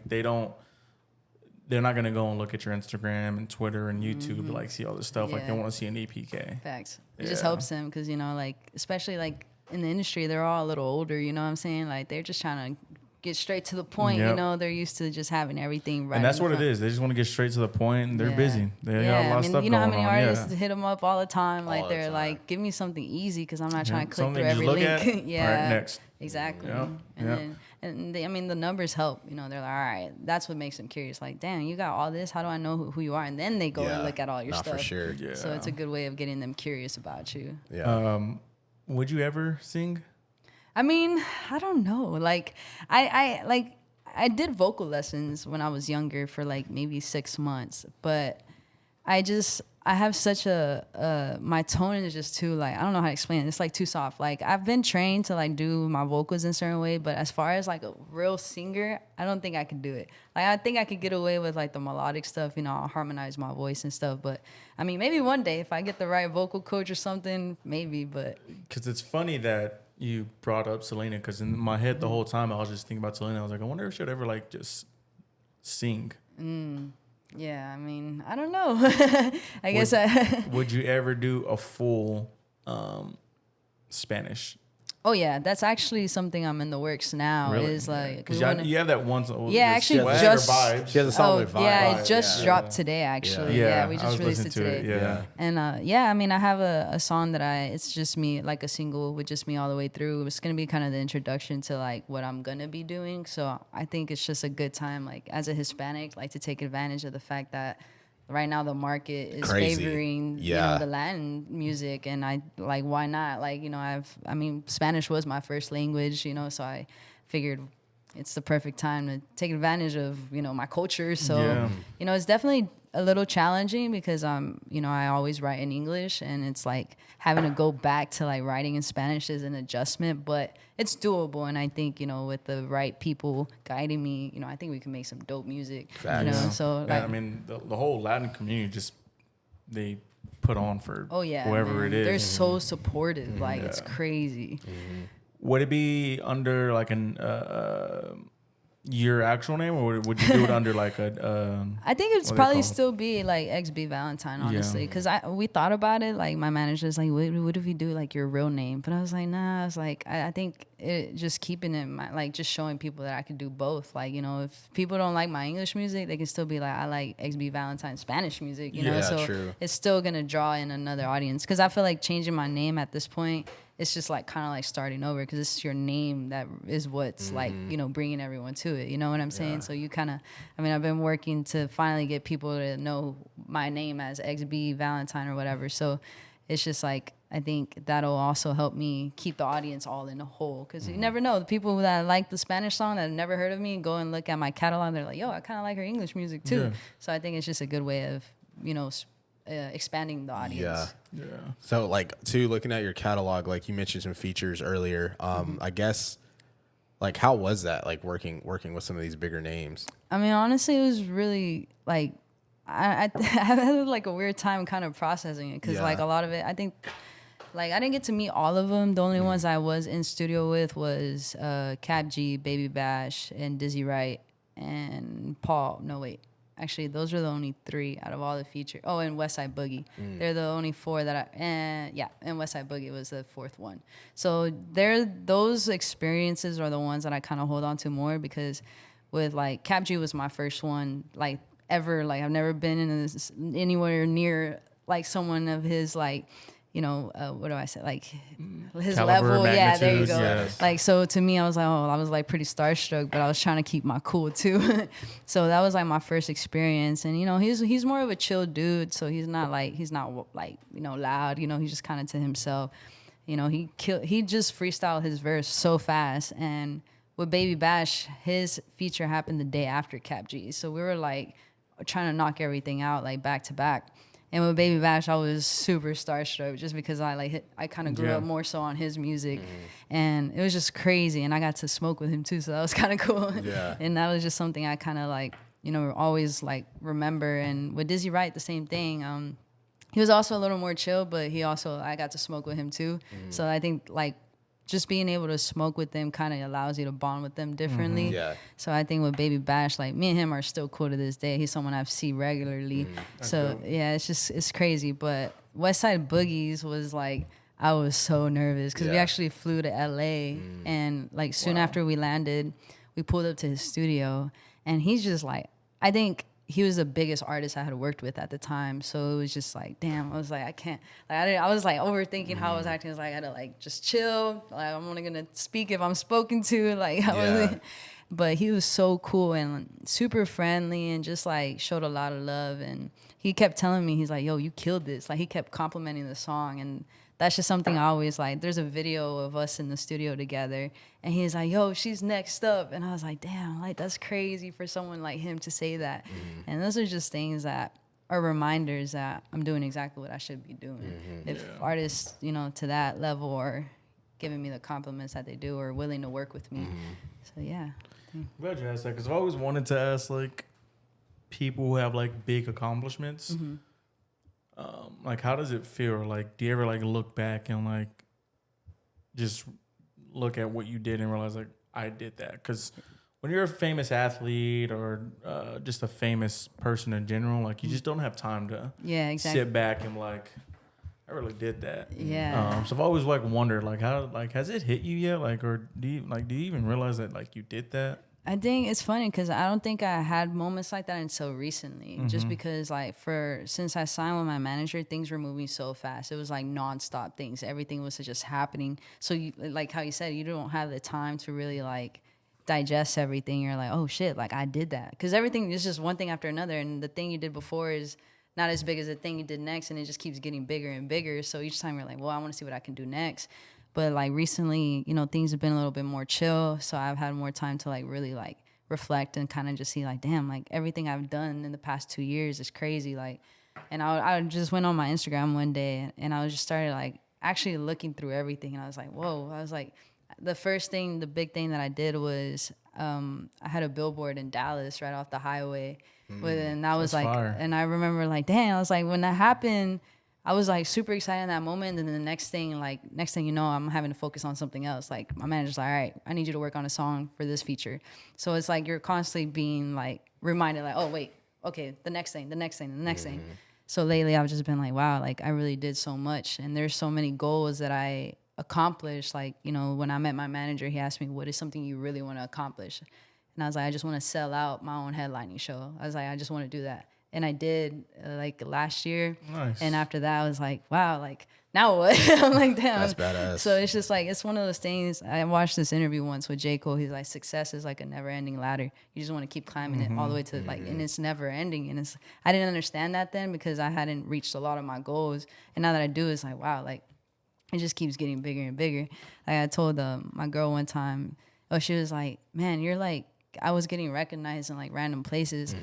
C: they're not going to go and look at your Instagram and Twitter and YouTube to like see all this stuff. Like they want to see an EPK.
B: Facts. It just helps them because, you know, like, especially like in the industry, they're all a little older, you know what I'm saying? Like they're just trying to get straight to the point, you know. They're used to just having everything right.
C: And that's what it is. They just want to get straight to the point, and they're busy. They got a lot of stuff
B: you know
C: going
B: how many
C: on.
B: artists hit them up all the time? Like they're like, give me something easy because I'm not trying to click through every
C: look
B: link.
C: at. All right, next.
B: Exactly. And I mean, the numbers help. You know, they're like, all right, that's what makes them curious. Like, damn, you got all this. How do I know who you are? And then they go and look at all your stuff.
A: For sure.
B: Yeah. So it's a good way of getting them curious about you.
A: Yeah.
C: Would you ever sing?
B: I mean, I don't know. Like, I did vocal lessons when I was younger for like maybe 6 months, but I have such my tone is just too, like, I don't know how to explain it. It's like too soft. Like I've been trained to like do my vocals in a certain way, but as far as like a real singer, I don't think I could do it. Like I think I could get away with like the melodic stuff, you know, I'll harmonize my voice and stuff. But I mean, maybe one day if I get the right vocal coach or something, maybe, but. Because
C: it's funny that you brought up Selena, because in my head the whole time I was just thinking about Selena. I was like, I wonder if she'd ever like just sing.
B: Yeah, I mean, I don't know. Guess
C: would you ever do a full Spanish?
B: Oh yeah, that's actually something I'm in the works now.
C: Really?
B: Is like
C: Because you have that one song.
B: Yeah, actually
C: Swag
B: just-
C: or Vibes.
A: She has a song with Vibes.
B: yeah, it just
C: Yeah.
B: dropped today actually. Yeah, we
C: I
B: just
C: was
B: released
C: listening
B: it
C: to
B: today.
C: Yeah.
B: And yeah, I mean, I have a song that it's just me, like a single with just me all the way through. It's gonna be kind of the introduction to like what I'm gonna be doing. So I think it's just a good time, like as a Hispanic, like to take advantage of the fact that right now the market is
A: Crazy.
B: favoring the Latin music, and I like, why not? Like, I mean, Spanish was my first language, so I figured it's the perfect time to take advantage of my culture. So it's definitely a little challenging because I always write in English, and it's like having to go back to like writing in Spanish is an adjustment, but it's doable. And I think with the right people guiding me, I think we can make some dope music. So
C: I mean the whole Latin community just they put on for whoever
B: man.
C: it is.
B: They're so supportive, like it's crazy.
C: Would it be under like an your actual name, or would you do it under like a?
B: I think it's probably still be like xBValentine, honestly, because we thought about it. Like my manager's like, what if you do like your real name? But I was like, nah. I was like, I think it just keeping it like just showing people that I could do both. Like if people don't like my English music, they can still be like, I like xBValentine Spanish music. You know, so
A: true.
B: It's still gonna draw in another audience. Because I feel like changing my name at this point, it's just like kind of like starting over, because it's your name that is what's like, bringing everyone to it. You know what I'm saying? So you kind of, I've been working to finally get people to know my name as xBValentine or whatever. So it's just like, I think that'll also help me keep the audience all in a whole, because you never know. The people that like the Spanish song that have never heard of me go and look at my catalog. They're like, yo, I kind of like her English music too. So I think it's just a good way of, expanding the audience.
C: Yeah.
A: So like looking at your catalog, like you mentioned some features earlier. I guess like how was that like working with some of these bigger names?
B: I mean, honestly, it was really like I had like a weird time kind of processing it, because like a lot of it, I think like I didn't get to meet all of them. The only ones I was in studio with was Kap G, Baby Bash, and Dizzy Wright, and Paul. No, wait. Actually, those are the only 3 out of all the features. Oh, and Westside Boogie. They're the only 4 that and Westside Boogie was the 4th one. So those experiences are the ones that I kind of hold on to more, because with like Kap G was my first one like ever. Like I've never been anywhere near like someone of his like, what do I say? Like his
C: Caliber,
B: level. Yeah, there you go.
C: Yes.
B: Like, so to me, I was like pretty starstruck, but I was trying to keep my cool too. So that was like my first experience. And, he's more of a chill dude. So he's not loud, he's just kind of to himself. He just freestyled his verse so fast. And with Baby Bash, his feature happened the day after Kap G. So we were like trying to knock everything out like back to back. And with Baby Bash, I was super starstruck just because I kind of grew up more so on his music, and it was just crazy. And I got to smoke with him too, so that was kind of cool. Yeah. And that was just something I kind of like, always like remember. And with Dizzy Wright, the same thing. He was also a little more chill, but I got to smoke with him too. So I think like just being able to smoke with them kind of allows you to bond with them differently. Yeah. So I think with Baby Bash, like me and him are still cool to this day. He's someone I see regularly. So yeah, it's crazy. But Westside Boogies was like, I was so nervous because we actually flew to LA, and like soon after we landed, we pulled up to his studio, and he's just like, I think he was the biggest artist I had worked with at the time. So it was just like, damn, I was like, I can't, like, I was like overthinking how I was acting. I was like, I had to like just chill. Like, I'm only going to speak if I'm spoken to. Like, but he was so cool and super friendly and just like showed a lot of love. And he kept telling me, he's like, yo, you killed this. Like, he kept complimenting the song. And that's just something I always like. There's a video of us in the studio together, and he's like, yo, she's next up. And I was like, damn, like that's crazy for someone like him to say that. And those are just things that are reminders that I'm doing exactly what I should be doing. If artists, to that level are giving me the compliments that they do or willing to work with me. So yeah.
C: I'm glad you asked that, because I've always wanted to ask like people who have like big accomplishments. Like, how does it feel? Like, do you ever like look back and like just look at what you did and realize like I did that? Because when you're a famous athlete or just a famous person in general, like you just don't have time to sit back and like, I really did that.
B: Yeah.
C: So I've always like wondered like how like has it hit you yet? Like or do you even realize that like you did that?
B: I think it's funny because I don't think I had moments like that until recently. Just because, like, since I signed with my manager, things were moving so fast. It was like nonstop things. Everything was just happening. So, like how you said, you don't have the time to really like digest everything. You're like, oh shit, like I did that because everything is just one thing after another, and the thing you did before is not as big as the thing you did next, and it just keeps getting bigger and bigger. So each time you're like, well, I want to see what I can do next. But like recently, things have been a little bit more chill. So I've had more time to like really like reflect and kind of just see like, damn, like everything I've done in the past 2 years is crazy. Like, and I just went on my Instagram one day and I was just started like actually looking through everything. And I was like, whoa, I was like, the big thing that I did was I had a billboard in Dallas right off the highway. And that was like, fire. And I remember like, damn, I was like, when that happened, I was like super excited in that moment. And then the next thing you know, I'm having to focus on something else. Like my manager's like, all right, I need you to work on a song for this feature. So it's like you're constantly being like reminded like, oh wait, okay, the next thing. So lately I've just been like, wow, like I really did so much. And there's so many goals that I accomplished. Like, when I met my manager, he asked me, what is something you really want to accomplish? And I was like, I just want to sell out my own headlining show. I was like, I just want to do that. And I did like last year. Nice. And after that, I was like, wow, like now what? I'm like, damn.
A: That's badass.
B: So it's just like, it's one of those things. I watched this interview once with J. Cole. He's like, success is like a never ending ladder. You just want to keep climbing it all the way to like, and it's never ending. And I didn't understand that then because I hadn't reached a lot of my goals. And now that I do, it's like, wow, like it just keeps getting bigger and bigger. Like I told my girl one time, she was like, man, you're like, I was getting recognized in like random places.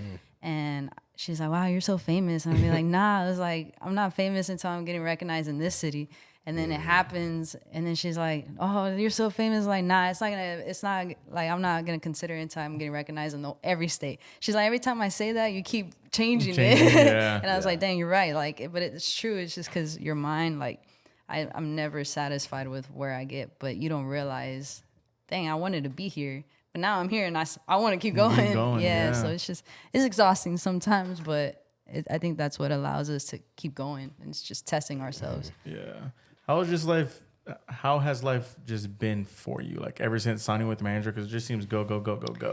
B: And she's like, wow, you're so famous. And I'd be like, nah, I was like, I'm not famous until I'm getting recognized in this city. And then it happens. And then she's like, oh, you're so famous. Like, nah, it's not like, I'm not going to consider it until I'm getting recognized in every state. She's like, every time I say that, you keep changing it. Yeah. And I was like, dang, you're right. Like, but it's true. It's just because your mind, like, I'm never satisfied with where I get, but you don't realize, dang, I wanted to be here. But now I'm here and I want to keep going. Yeah, so it's exhausting sometimes, but I think that's what allows us to keep going. And it's just testing ourselves.
C: Yeah. How has life just been for you? Like ever since signing with the manager, because it just seems go.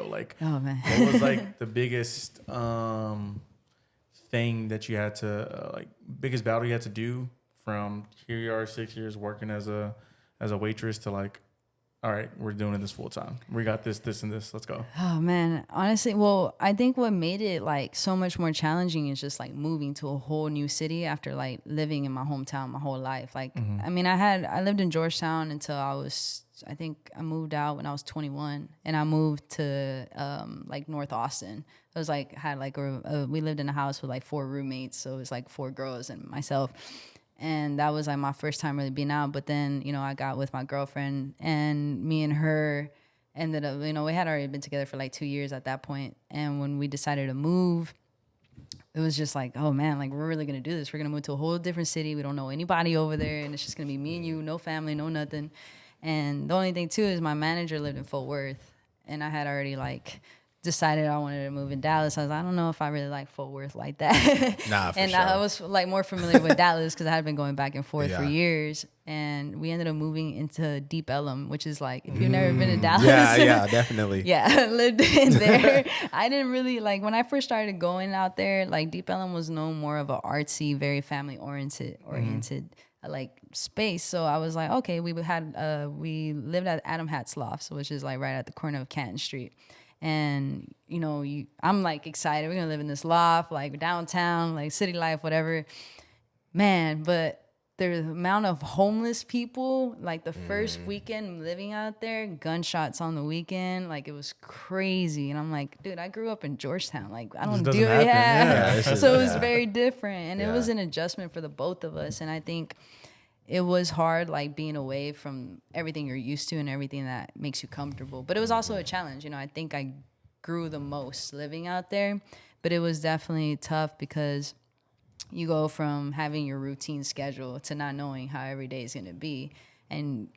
C: Like,
B: oh man,
C: what was like the biggest thing that you had to biggest battle you had to do from here you are 6 years working as a waitress to like, all right, we're doing this full time. We got this, and this. Let's go.
B: Oh man, honestly, well, I think what made it like so much more challenging is just like moving to a whole new city after like living in my hometown my whole life. Like, I mean, I lived in Georgetown until I think I moved out when I was 21, and I moved to like North Austin. It was like we lived in a house with like 4 roommates, so it was like 4 girls and myself. And that was like my first time really being out. But then, I got with my girlfriend, and me and her ended up, we had already been together for like 2 years at that point. And when we decided to move, it was just like, oh man, like we're really going to do this. We're going to move to a whole different city. We don't know anybody over there. And it's just going to be me and you, no family, no nothing. And the only thing too is my manager lived in Fort Worth, and I had already like decided I wanted to move in Dallas. I was like, I don't know if I really like Fort Worth like that.
A: Nah, for
B: and
A: sure.
B: I was like more familiar with Dallas because I had been going back and forth for years. And we ended up moving into Deep Ellum, which is like, if you've never been to Dallas.
A: Yeah, definitely.
B: Yeah, lived in there. I didn't really like, when I first started going out there, like Deep Ellum was known more of an artsy, very family oriented like space. So I was like, okay, we lived at Adam Hat's Loft, which is like right at the corner of Canton Street. And, I'm like excited. We're going to live in this loft, like downtown, like city life, whatever. Man, but the amount of homeless people, like the first weekend living out there, gunshots on the weekend, like it was crazy. And I'm like, dude, I grew up in Georgetown. Like, I don't do it. Yeah. So it was very different. And it was an adjustment for the both of us. And I think it was hard, like being away from everything you're used to and everything that makes you comfortable. But it was also a challenge. I think I grew the most living out there, but it was definitely tough because you go from having your routine schedule to not knowing how every day is going to be. And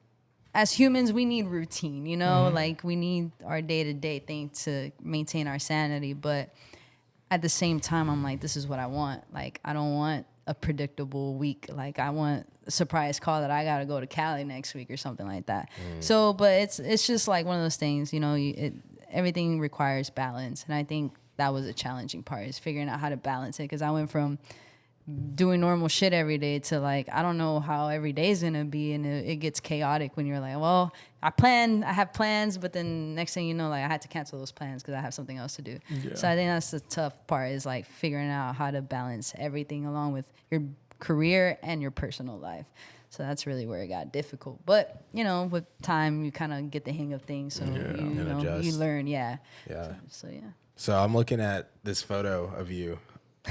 B: as humans, we need routine, like we need our day-to-day thing to maintain our sanity. But at the same time, I'm like, this is what I want. Like, I don't want a predictable week. Like I want a surprise call that I got to go to Cali next week or something like that. So, but it's just like one of those things, you know, everything requires balance. And I think that was a challenging part, is figuring out how to balance it. Cause I went from doing normal shit every day to like, I don't know how every day is going to be. And it gets chaotic when you're like, well, I have plans, but then next thing you know, like I had to cancel those plans because I have something else to do. Yeah. So I think that's the tough part, is like figuring out how to balance everything along with your career and your personal life. So that's really where it got difficult. But, you know, with time, you kind of get the hang of things. So, you learn. Yeah.
A: Yeah.
B: So, yeah.
A: So I'm looking at this photo of you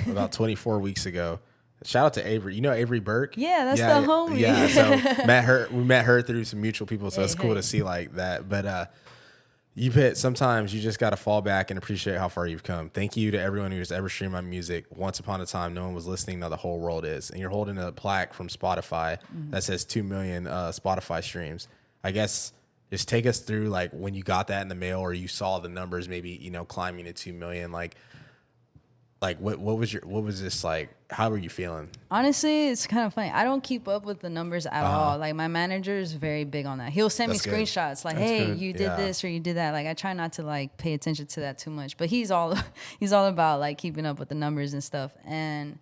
A: about 24 weeks ago. Shout out to Avery. You know Avery Burke?
B: Yeah, that's the homie.
A: Yeah, so we met her through some mutual people, so it's cool to see like that. But sometimes you just got to fall back and appreciate how far you've come. Thank you to everyone who's ever streamed my music. Once upon a time, no one was listening. Now the whole world is. And you're holding a plaque from Spotify that says 2 million Spotify streams. I guess just take us through like when you got that in the mail, or you saw the numbers maybe, you know, climbing to 2 million. Like what was this like? How were you feeling?
B: Honestly, it's kind of funny. I don't keep up with the numbers at all. Like my manager is very big on that. He'll send me screenshots like, "Hey, you did this or you did that." Like I try not to like pay attention to that too much, but he's all about like keeping up with the numbers and stuff. And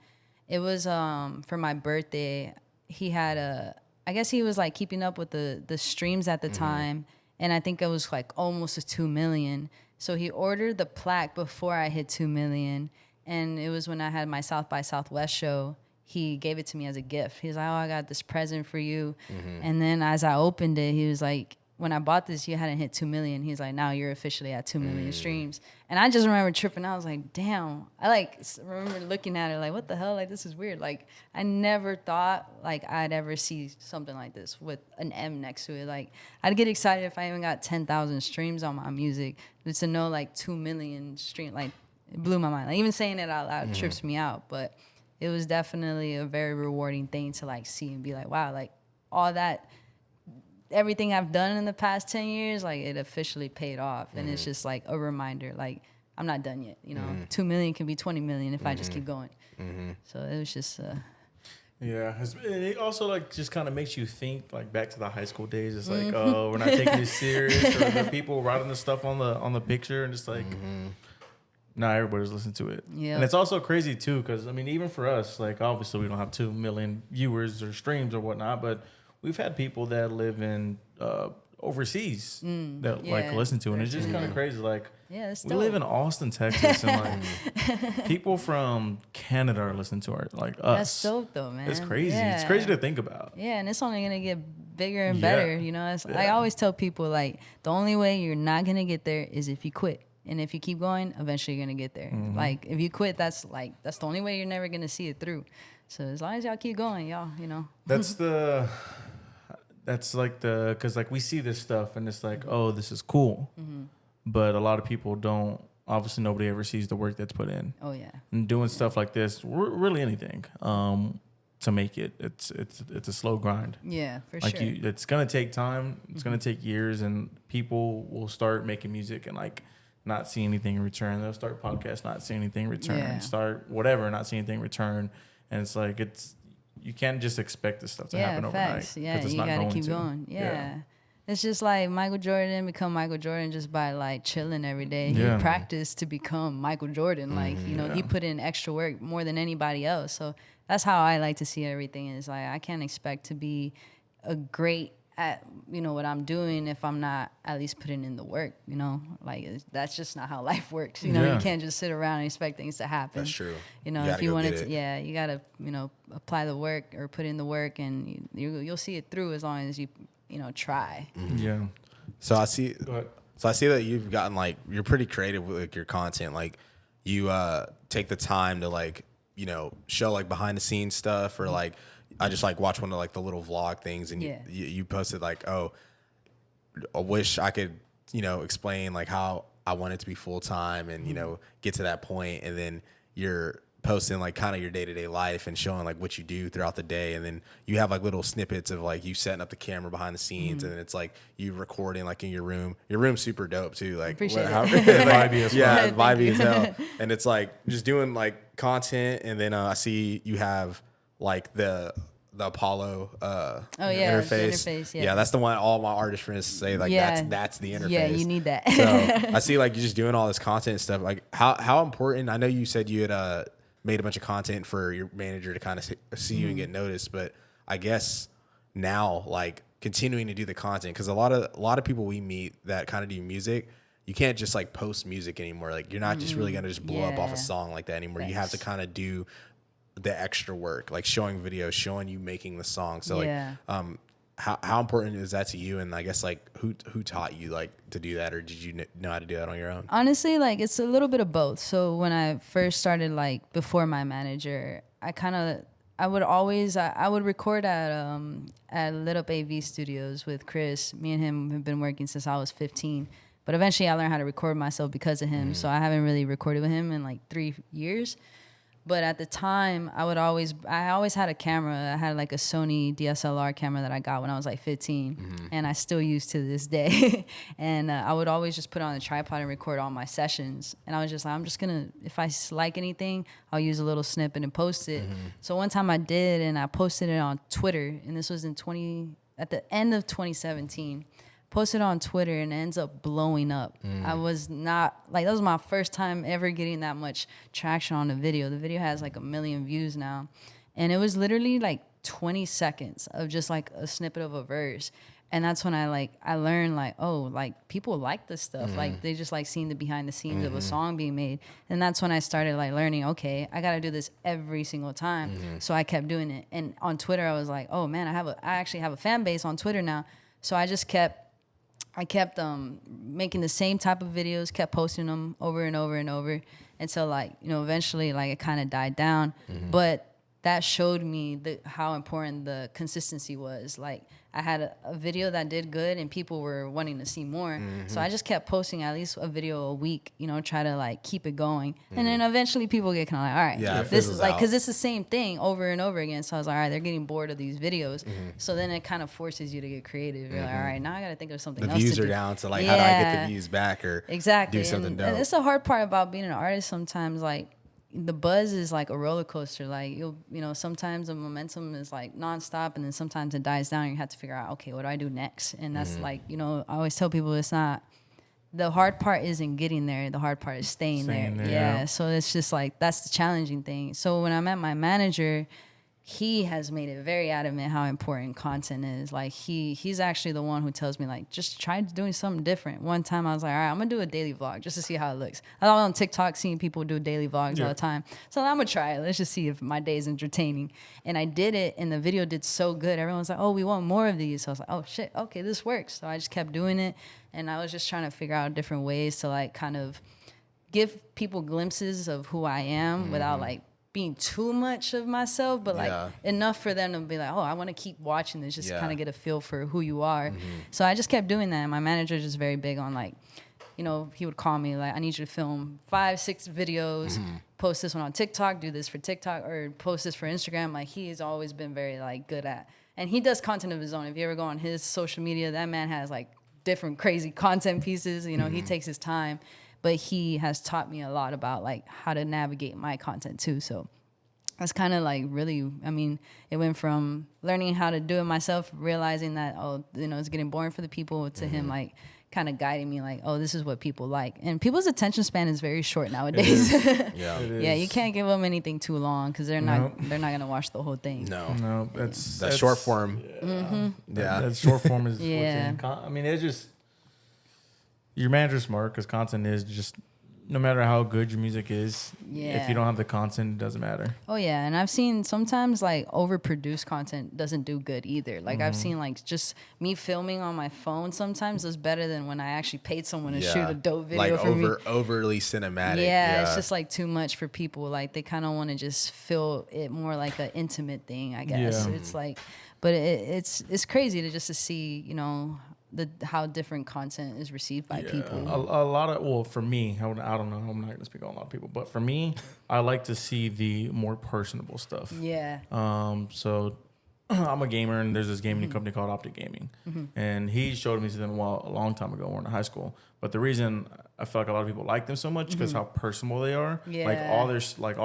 B: it was for my birthday. He had I guess he was like keeping up with the streams at the time, and I think it was like almost to 2 million. So he ordered the plaque before I hit 2 million. And it was when I had my South by Southwest show. He gave it to me as a gift. He's like, "Oh, I got this present for you." And then as I opened it, he was like, "When I bought this, you hadn't hit 2 million." He's like, "Now you're officially at 2 million streams." And I just remember tripping. I was like, damn. I like remember looking at it like, what the hell? Like, this is weird. Like, I never thought like I'd ever see something like this with an M next to it. Like, I'd get excited if I even got 10,000 streams on my music. But to know like 2 million streams, like, it blew my mind. Like, even saying it out loud trips me out. But it was definitely a very rewarding thing to like see and be like, wow, like all that, everything I've done in the past 10 years, like it officially paid off. And it's just like a reminder, like I'm not done yet. You know, 2 million can be 20 million if I just keep going. So it was just...
C: Yeah, it also like just kind of makes you think like back to the high school days. It's like, oh, we're not taking this serious, or the people writing the stuff on the picture, and just like... Now everybody's listening to it. Yeah. And it's also crazy too, because I mean, even for us, like obviously we don't have 2 million viewers or streams or whatnot, but we've had people that live in overseas that like listen to, and it's just kind of crazy. Like, we live in Austin, Texas, and like people from Canada are listening to our like us.
B: That's dope though, man.
C: It's crazy. Yeah. It's crazy to think about.
B: Yeah, and it's only gonna get bigger and better. You know, I always tell people like the only way you're not gonna get there is if you quit. And if you keep going, eventually you're gonna get there. Like if you quit, that's the only way you're never gonna see it through. So as long as y'all keep going, y'all, you know. That's
C: like because like we see this stuff and it's like, oh, this is cool, but a lot of people don't. Obviously, nobody ever sees the work that's put in.
B: Oh yeah.
C: And doing stuff like this, really anything, to make it, it's a slow grind.
B: Yeah, for
C: like
B: sure.
C: It's gonna take time. It's gonna take years, and people will start making music and like not see anything in return. They'll start podcasts, not see anything in return.
B: Yeah.
C: Start whatever, not see anything in return. And it's like you can't just expect this stuff to happen overnight.
B: Yeah, you gotta keep going. Yeah. It's just like Michael Jordan become Michael Jordan just by like chilling every day. He practiced to become Michael Jordan. Like, you know, he put in extra work more than anybody else. So that's how I like to see everything. Is like I can't expect to be a great at, you know, what I'm doing if I'm not at least putting in the work, you know, like that's just not how life works. You know, you can't just sit around and expect things to happen.
A: That's true.
B: You know, if you wanted to, you got to, you know, apply the work or put in the work, and you'll see it through as long as you know, try.
C: Yeah.
A: So I see that you've gotten like, you're pretty creative with like your content. Like you take the time to like, you know, show like behind the scenes stuff, or like, I just like watch one of like the little vlog things, and you posted like, oh, I wish I could, you know, explain like how I want it to be full time, and you know, get to that point, and then you're posting like kind of your day-to-day life and showing like what you do throughout the day, and then you have like little snippets of like you setting up the camera behind the scenes, and it's like you recording like in your room. Your room's super dope too, like
C: vibey as well.
A: Vibey as hell. And it's like just doing like content, and then I see you have like the Apollo
B: interface. The interface,
A: yeah, that's the one all my artist friends say, like, that's the interface.
B: Yeah, you need that.
A: So I see, like, you're just doing all this content and stuff. Like, how important, I know you said you had made a bunch of content for your manager to kind of see you and get noticed, but I guess now, like, continuing to do the content, because a lot of people we meet that kind of do music, you can't just like post music anymore. Like, you're not just really gonna just blow up off a song like that anymore. Thanks. You have to kind of do the extra work, like showing videos, showing you making the song. So how important is that to you? And I guess, like, who taught you, like, to do that, or did you know how to do that on your own?
B: Honestly, like, it's a little bit of both. So when I first started, like, before my manager, I would record at Lit Up AV Studios with Chris. Me and him have been working since I was 15. But eventually I learned how to record myself because of him. So I haven't really recorded with him in like 3 years. But at the time, I always had a camera. I had like a Sony DSLR camera that I got when I was like 15, and I still use to this day. And I would always just put it on a tripod and record all my sessions. And I was just like, I'm just gonna, if I like anything, I'll use a little snippet and post it. So one time I did, and I posted it on Twitter, and this was at the end of 2017. Posted on Twitter, and it ends up blowing up. I was not, like, that was my first time ever getting that much traction on the video. The video has like 1 million views now. And it was literally like 20 seconds of just like a snippet of a verse. And that's when I learned, like, oh, like, people like this stuff. Like, they just like seeing the behind the scenes of a song being made. And that's when I started like learning, okay, I got to do this every single time. So I kept doing it. And on Twitter, I was like, oh man, I actually have a fan base on Twitter now. So I kept making the same type of videos, kept posting them over and over and over until, like, you know, eventually, like, it kind of died down. But that showed me how important the consistency was. Like, I had a video that did good and people were wanting to see more. So I just kept posting at least a video a week, you know, try to like keep it going. And then eventually people get kind of like, all right, this is like, because it's the same thing over and over again. So I was like, all right, they're getting bored of these videos. So then it kind of forces you to get creative. You're like, all right, now I got to think of something else.
A: The views are down, so like, how do I get the views back, or do something dope?
B: And it's the hard part about being an artist sometimes. Like, the buzz is like a roller coaster. Like, you know, sometimes the momentum is like nonstop, and then sometimes it dies down and you have to figure out, okay, what do I do next? And that's like, you know, I always tell people, it's not, the hard part isn't getting there. The hard part is staying there. Yeah. So it's just like, that's the challenging thing. So when I met my manager, he has made it very adamant how important content is. Like, he's actually the one who tells me, like, just try doing something different. One time I was like, all right, I'm gonna do a daily vlog just to see how it looks. I was on TikTok seeing people do daily vlogs all the time. So I'm gonna try it. Let's just see if my day is entertaining. And I did it, and the video did so good. Everyone was like, oh, we want more of these. So I was like, oh shit, okay, this works. So I just kept doing it, and I was just trying to figure out different ways to, like, kind of give people glimpses of who I am without, like, being too much of myself, but like enough for them to be like, oh, I want to keep watching this, just to kind of get a feel for who you are. So I just kept doing that. And my manager is just very big on, like, you know, he would call me like, I need you to film 5-6 videos, post this one on TikTok, do this for TikTok, or post this for Instagram. Like, he's always been very, like, good at, and he does content of his own. If you ever go on his social media, that man has like different crazy content pieces. You know, he takes his time. But he has taught me a lot about, like, how to navigate my content too. So that's kind of like really, I mean, it went from learning how to do it myself, realizing that, oh, you know, it's getting boring for the people, to him, like, kind of guiding me, like, oh, this is what people like. And people's attention span is very short nowadays. Yeah, you can't give them anything too long, because they're not going to watch the whole thing.
A: No, that's short form.
C: That short form is I mean, it's just, your manager's smart, because content is just, no matter how good your music is, if you don't have the content, it doesn't matter.
B: Oh yeah, and I've seen sometimes, like, overproduced content doesn't do good either. Like, I've seen, like, just me filming on my phone sometimes is better than when I actually paid someone to shoot a dope video, like, for me.
A: Overly cinematic.
B: Yeah, it's just like too much for people. Like, they kind of want to just feel it more like an intimate thing, I guess. It's like, but it's crazy to see, you know, how different content is received by people.
C: A lot of, well, for me, I don't know, I'm not going to speak on a lot of people, but for me, I like to see the more personable stuff.
B: Yeah.
C: So I'm a gamer, and there's this gaming company called Optic Gaming, and he showed me something a long time ago. We're in high school, but the reason I feel like a lot of people like them so much because how personal they are. Like all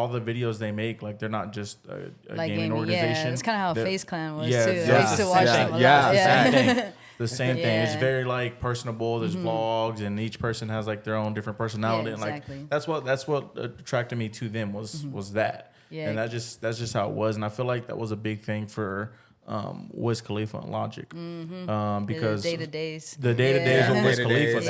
C: the videos they make, like they're not just a gaming organization.
B: Yeah, it's kind of how Face Clan was too.
C: Yeah,
B: I used to watch them a lot.
C: Same thing. The same thing. It's very like personable. There's vlogs, and each person has like their own different personality.
B: Yeah, exactly.
C: And like that's what attracted me to them was that. Yeah. And that's just how it was. And I feel like that was a big thing for Wiz Khalifa and Logic. Because
B: the day-to-days
C: with Wiz Khalifa,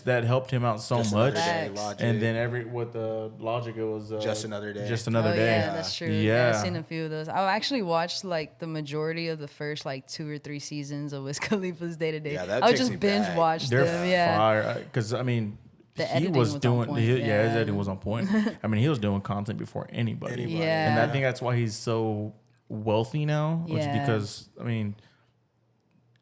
C: that helped him out so much. And then with the Logic, it was
A: Just Another Day.
B: Yeah, that's true. Yeah, I've seen a few of those. I actually watched like the majority of the first like 2 or 3 seasons of Wiz Khalifa's day-to-day.
A: Yeah, that
B: I would just binge watch them.
C: They're fire. Because I mean, he was doing his editing was on point. I mean, he was doing content before anybody.
B: Yeah.
C: And I think that's why he's so wealthy now. Which because I mean,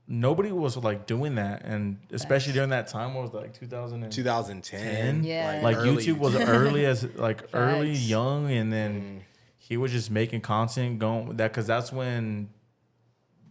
C: nobody was like doing that, and especially during that time, what was it, like
A: 2010?
B: Yeah.
C: Like YouTube was early young, and then he was just making content because that's when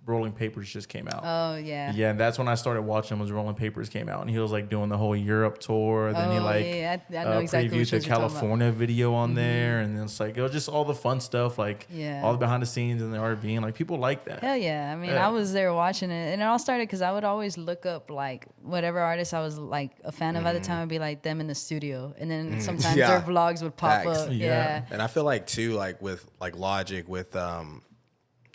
C: Rolling Papers just came out.
B: Oh yeah.
C: Yeah, and that's when I started watching was Rolling Papers came out, and he was like doing the whole Europe tour. Then he
B: I know exactly
C: previewed the California video on there, and it's like it was just all the fun stuff, like all the behind the scenes and the RV, and like people like that.
B: Hell yeah! I mean, I was there watching it, and it all started because I would always look up like whatever artist I was like a fan of at the time would be like them in the studio, and then sometimes their vlogs would pop up. Yeah,
A: and I feel like too, like with like Logic with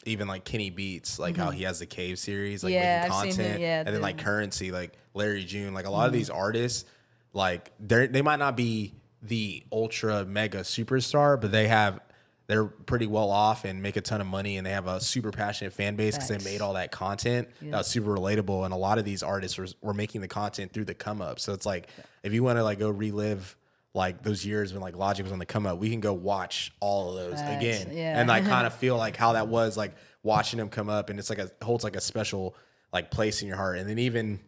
A: even like Kenny Beats, like how he has the Cave series, like making content, and then like Currency, like Larry June, like a lot of these artists, like they might not be the ultra mega superstar, but they're pretty well off and make a ton of money, and they have a super passionate fan base because they made all that content that was super relatable. And a lot of these artists were making the content through the come up. So it's like if you want to like go relive like those years when like Logic was on the come up, we can go watch all of those again and like kind of feel like how that was like watching them come up, and it's like holds like a special like place in your heart. And then even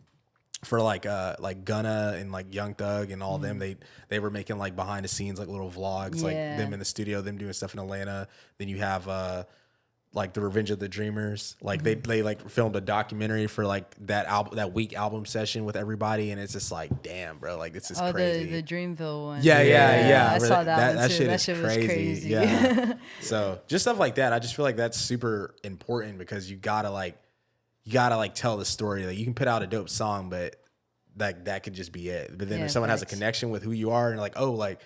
A: for like Gunna and like Young Thug and all of them, they were making like behind the scenes like little vlogs, like them in the studio, them doing stuff in Atlanta. Then you have like the Revenge of the Dreamers, like they like filmed a documentary for like that week album session with everybody, and it's just like damn, bro, like this is crazy.
B: the Dreamville one.
A: Yeah.
B: I saw that one too.
A: That shit was crazy. Yeah. So just stuff like that, I just feel like that's super important because you gotta tell the story. Like you can put out a dope song, but that could just be it. But then if someone has a connection with who you are and like, oh, like,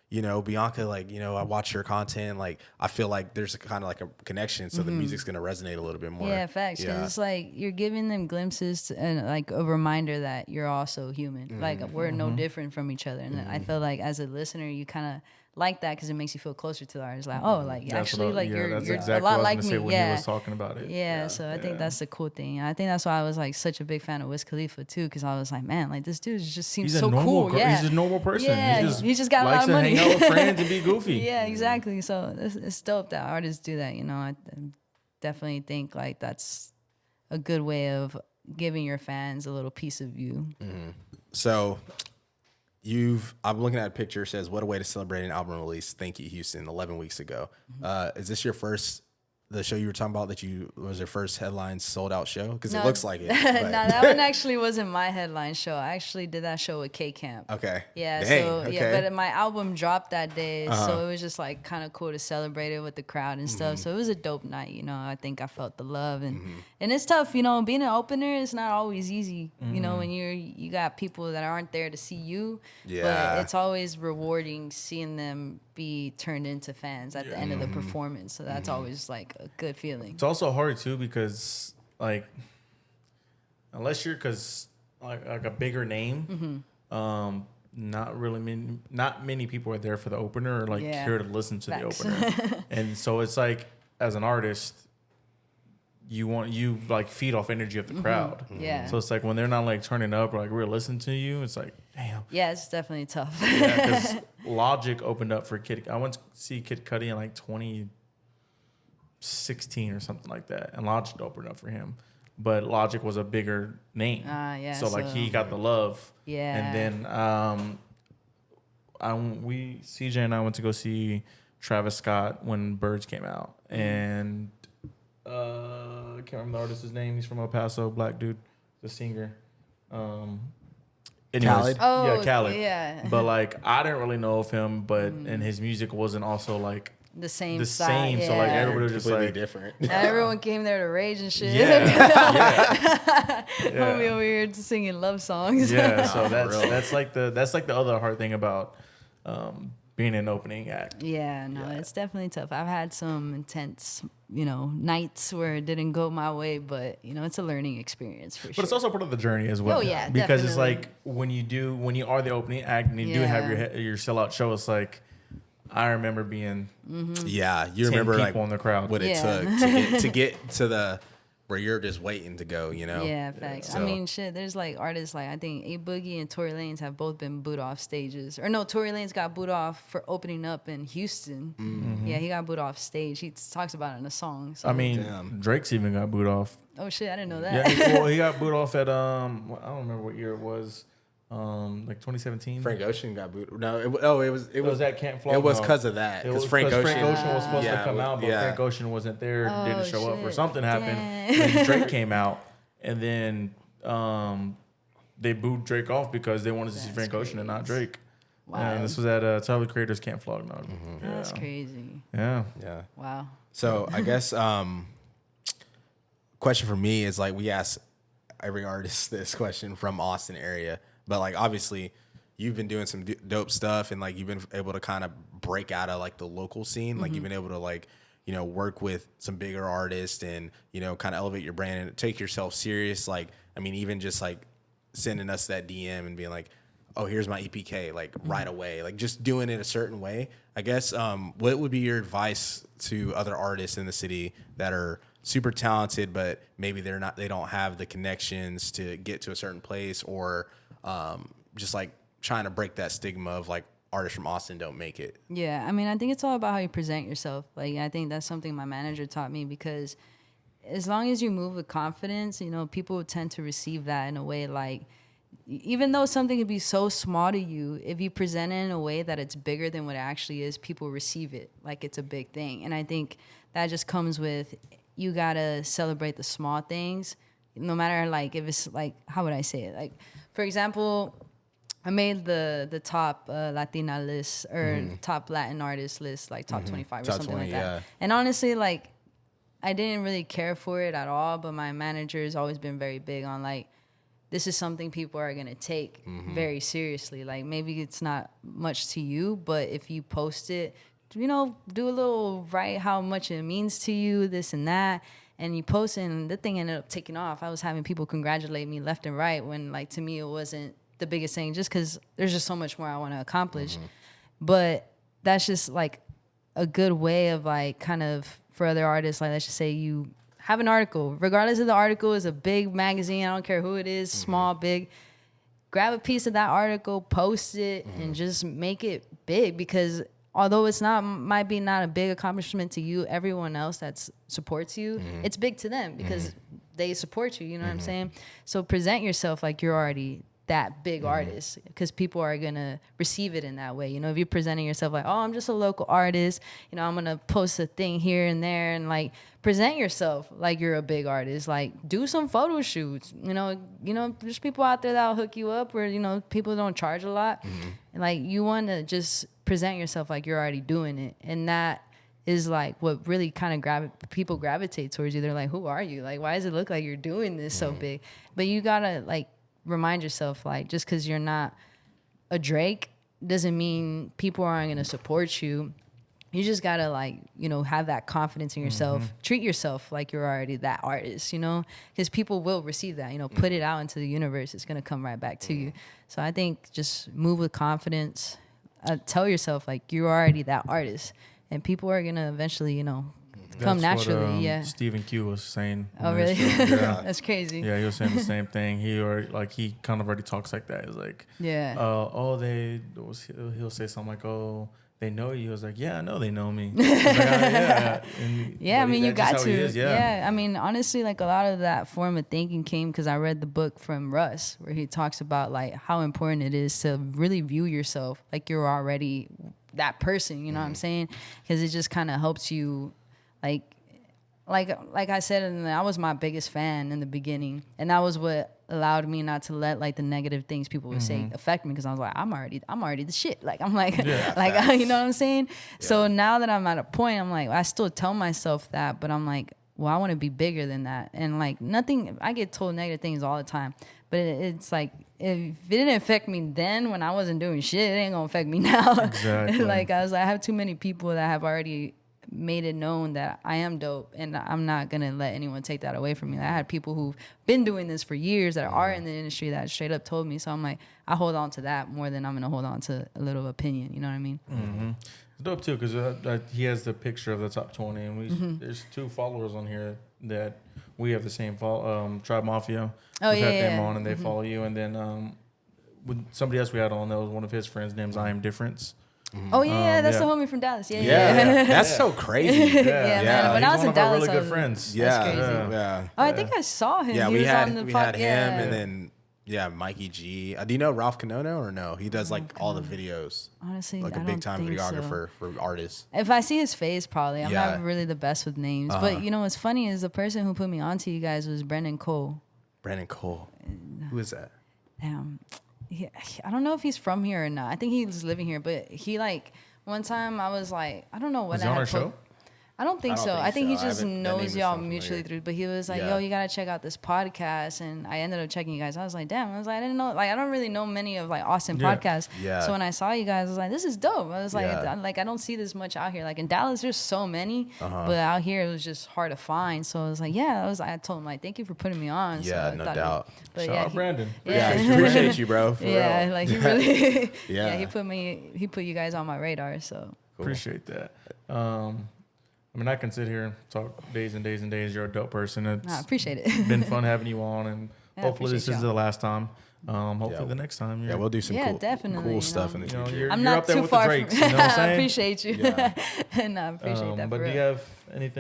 A: you know, Bianca, like, you know, I watch your content. Like, I feel like there's kind of like a connection. So the music's going to resonate a little bit more.
B: Yeah, facts. Because it's like you're giving them glimpses and like a reminder that you're also human. Like, we're no different from each other. And I feel like as a listener, you kind of like that because it makes you feel closer to the artist. Like, oh, like actually, like you're exactly a lot like me.
C: When he was talking about it.
B: Yeah, so I think that's the cool thing. And I think that's why I was like such a big fan of Wiz Khalifa too, because I was like, man, like this dude just seems so cool.
C: He's a normal person.
B: Yeah, he just got a lot of money.
C: Likes to hang out with friends and be goofy.
B: Yeah, exactly. So it's dope that artists do that. You know, I definitely think like that's a good way of giving your fans a little piece of you.
A: So. I'm looking at a picture. It says, "What a way to celebrate an album release." Thank you, Houston. 11 weeks ago. Is this the show you were talking about was your first headline sold out show? Because it looks like it.
B: No, that one actually wasn't my headline show. I actually did that show with K-Camp.
A: Okay.
B: Yeah. But my album dropped that day, so it was just like kind of cool to celebrate it with the crowd and stuff. So it was a dope night. You know, I think I felt the love and it's tough. You know, being an opener is not always easy. You know, when you got people that aren't there to see you. Yeah. But it's always rewarding seeing them be turned into fans at the end of the performance. So that's always like a good feeling.
C: It's also hard too because like unless you're like a bigger name, not many people are there for the opener or like care to listen to the opener. And so it's like as an artist, you like feed off energy of the crowd.
B: Yeah.
C: So it's like when they're not like turning up or like we're listening to you, it's like damn.
B: Yeah, it's definitely tough.
C: Because Logic opened up for I went to see Kid Cudi in like 2016 or something like that, and Logic opened up for him. But Logic was a bigger name, so like he got the love. Yeah. And then CJ and I went to go see Travis Scott when Birds came out, and I can't remember the artist's name. He's from El Paso, black dude, the singer.
A: Khaled?
B: Oh,
C: Yeah, Khaled.
B: yeah.
C: But like, I didn't really know of him, but and his music wasn't also like
B: The same.
C: the
B: style,
C: same. So like
B: yeah.
C: everybody was just
A: Completely
C: like
A: different.
B: Everyone came there to rage and shit.
C: yeah,
B: Homie over here just singing love songs.
C: yeah. So
A: Nah, for real.
C: that's like the other hard thing about being an opening act.
B: Yeah, no, it's definitely tough. I've had some intense, nights where it didn't go my way, but it's a learning experience for sure.
C: But it's also part of the journey as well.
B: Oh, yeah,
C: because it's
B: definitely.
C: like when you are the opening act and you do have your sellout show, it's like I remember being
A: Yeah, you
C: 10
A: remember
C: people
A: like
C: in the crowd.
A: what it
B: Yeah.
A: took to get to the where you're just waiting to go.
B: Yeah, facts.
A: So-
B: I mean, shit, there's like artists like I think xBoogie and Tory Lanez have both been booed off stages. Or no, Tory Lanez got booed off for opening up in Houston.
A: Mm-hmm.
B: Yeah, he got booed off stage. He talks about it in a song. So.
C: I mean,
A: Damn.
C: Drake's even got booed off.
B: Oh shit, I didn't know
C: Yeah,
B: that.
C: he got booed off at I don't remember what year it was, like 2017.
A: Frank Ocean got booed. No, it
C: was at Camp Flog.
A: It was
C: No.
A: because of that.
C: It
A: Because
C: was
A: Frank Ocean.
C: was supposed to come out, but
A: yeah.
C: Frank Ocean wasn't there, didn't
B: Oh,
C: show up, or
B: shit.
C: something happened.
B: Dang.
C: And Drake came out, and then they booed Drake off because they wanted to see
B: That's
C: Frank Ocean and not
B: crazy.
C: Drake.
B: Wow.
C: And this was at Tyler the Creator's Camp Flog. No.
B: That's crazy.
C: Yeah.
A: Yeah.
B: Wow.
A: So I guess question for me is like we ask every artist this question from Austin area, but like obviously you've been doing some dope stuff and like you've been able to kind of break out of like the local scene, like you've been able to like work with some bigger artists and kind of elevate your brand and take yourself serious. Like I mean, even just like sending us that DM and being like, oh, here's my EPK, like right away, like just doing it a certain way. I guess what would be your advice to other artists in the city that are super talented, but maybe they don't have the connections to get to a certain place, or just like trying to break that stigma of like artists from Austin don't make it?
B: Yeah, I mean, I think it's all about how you present yourself. Like, I think that's something my manager taught me, because as long as you move with confidence, people tend to receive that in a way like, even though something could be so small to you, if you present it in a way that it's bigger than what it actually is, people receive it like it's a big thing. And I think that just comes with, you gotta celebrate the small things, no matter like if it's like, how would I say it? Like, for example, I made the top Latina list or top Latin artist list, like top 25 or
A: Top
B: something
A: 20,
B: like that.
A: yeah.
B: And honestly, like, I didn't really care for it at all, but my manager has always been very big on like, this is something people are going to take very seriously. Like, maybe it's not much to you, but if you post it, do a little write how much it means to you, this and that. And you post it, and the thing ended up taking off. I was having people congratulate me left and right when, like, to me, it wasn't the biggest thing, just because there's just so much more I want to accomplish. But that's just, like, a good way of, like, kind of, for other artists, like, let's just say you have an article. Regardless of the article is a big magazine, I don't care who it is, small, big. Grab a piece of that article, post it, and just make it big. Because although might be not a big accomplishment to you, everyone else that supports you, it's big to them because they support you. You know what I'm saying? So present yourself like you're already that big artist, because people are gonna receive it in that way. If you're presenting yourself like, oh, I'm just a local artist, I'm gonna post a thing here and there, and like present yourself like you're a big artist. Like, do some photo shoots. There's people out there that'll hook you up where people don't charge a lot, and like you want to just present yourself like you're already doing it, and that is like what really kind of people gravitate towards you. They're like, who are you? Like, why does it look like you're doing this so big? But you gotta like remind yourself, like, just because you're not a Drake doesn't mean people aren't going to support you. You just got to, like, have that confidence in yourself. Treat yourself like you're already that artist, because people will receive that. Put it out into the universe. It's going to come right back to you. So I think just move with confidence. Tell yourself, like, you're already that artist. And people are going to eventually, come
C: That's
B: naturally.
C: what, Stephen Q was saying.
B: Oh, really?
C: Yeah.
B: That's crazy.
C: Yeah, he was saying the same thing. He kind of already talks like that. It's like,
B: Yeah.
C: he'll say something like, oh, they know you. I was like, yeah, I know they know me. Like, yeah.
B: Yeah, I mean, you got to.
C: Yeah.
B: I mean, honestly, like, a lot of that form of thinking came because I read the book from Russ, where he talks about, like, how important it is to really view yourself like you're already that person, you know what I'm saying? Because it just kind of helps you, like, like I said, and I was my biggest fan in the beginning, and that was what allowed me not to let like the negative things people would say affect me, because I was like, I'm already the shit. Like I'm like, like you know what I'm saying? Yeah. So now that I'm at a point, I'm like, I still tell myself that, but I'm like, well, I want to be bigger than that. And like nothing, I get told negative things all the time, but it's like, if it didn't affect me then when I wasn't doing shit, it ain't gonna affect me now. Exactly. Like I have too many people that have already made it known that I am dope, and I'm not gonna let anyone take that away from me. I had people who've been doing this for years that are in the industry that straight up told me. So I'm like, I hold on to that more than I'm gonna hold on to a little opinion. You know what I mean?
C: Mm-hmm. It's dope too, because he has the picture of the top 20, and there's 2 followers on here that we have the same Tribe Mafia. We've had them on, and they follow you. And then with somebody else we had on, that was one of his friends, named I Am Difference.
B: Oh yeah, that's the homie from Dallas.
A: Yeah. That's so crazy.
B: Man. When I was in Dallas,
C: really good friends.
B: That's crazy. Oh, I think I saw him.
A: Yeah,
B: he was on the
A: we had him, and then Mikey G. Do you know Ralph Canono or no? He does like all the videos.
B: Honestly,
A: like a big time videographer for artists.
B: If I see his face, probably. I'm not really the best with names, but you know what's funny is the person who put me onto you guys was Brendan Cole.
A: Brendan Cole. Who is that?
B: I don't know if he's from here or not. I think he's living here, but he like one time I was like, I don't know what
C: was he on our show?
B: I don't think so. I think he just knows y'all mutually through. But he was like, yo, you gotta check out this podcast. And I ended up checking you guys. I was like, damn. I didn't know. Like, I don't really know many of like Austin podcasts. Yeah. So when I saw you guys, I was like, this is dope. I was like, I don't see this much out here. Like in Dallas, there's so many, but out here it was just hard to find. So I was like, I told him like, thank you for putting me on.
A: Yeah,
B: so
A: no doubt.
C: Shout out Brandon.
A: Yeah, appreciate you, bro. For real.
B: Like he really. He put you guys on my radar. So
C: cool. Appreciate that. I mean, I can sit here and talk days and days and days. You're a dope person.
B: I appreciate it.
C: Been fun having you on, and hopefully this is the last time. Hopefully the next time.
A: We'll do some cool stuff in the future.
B: I'm not too far from.
C: You know what I'm saying?
B: I appreciate you. And I appreciate that.
C: But do you have any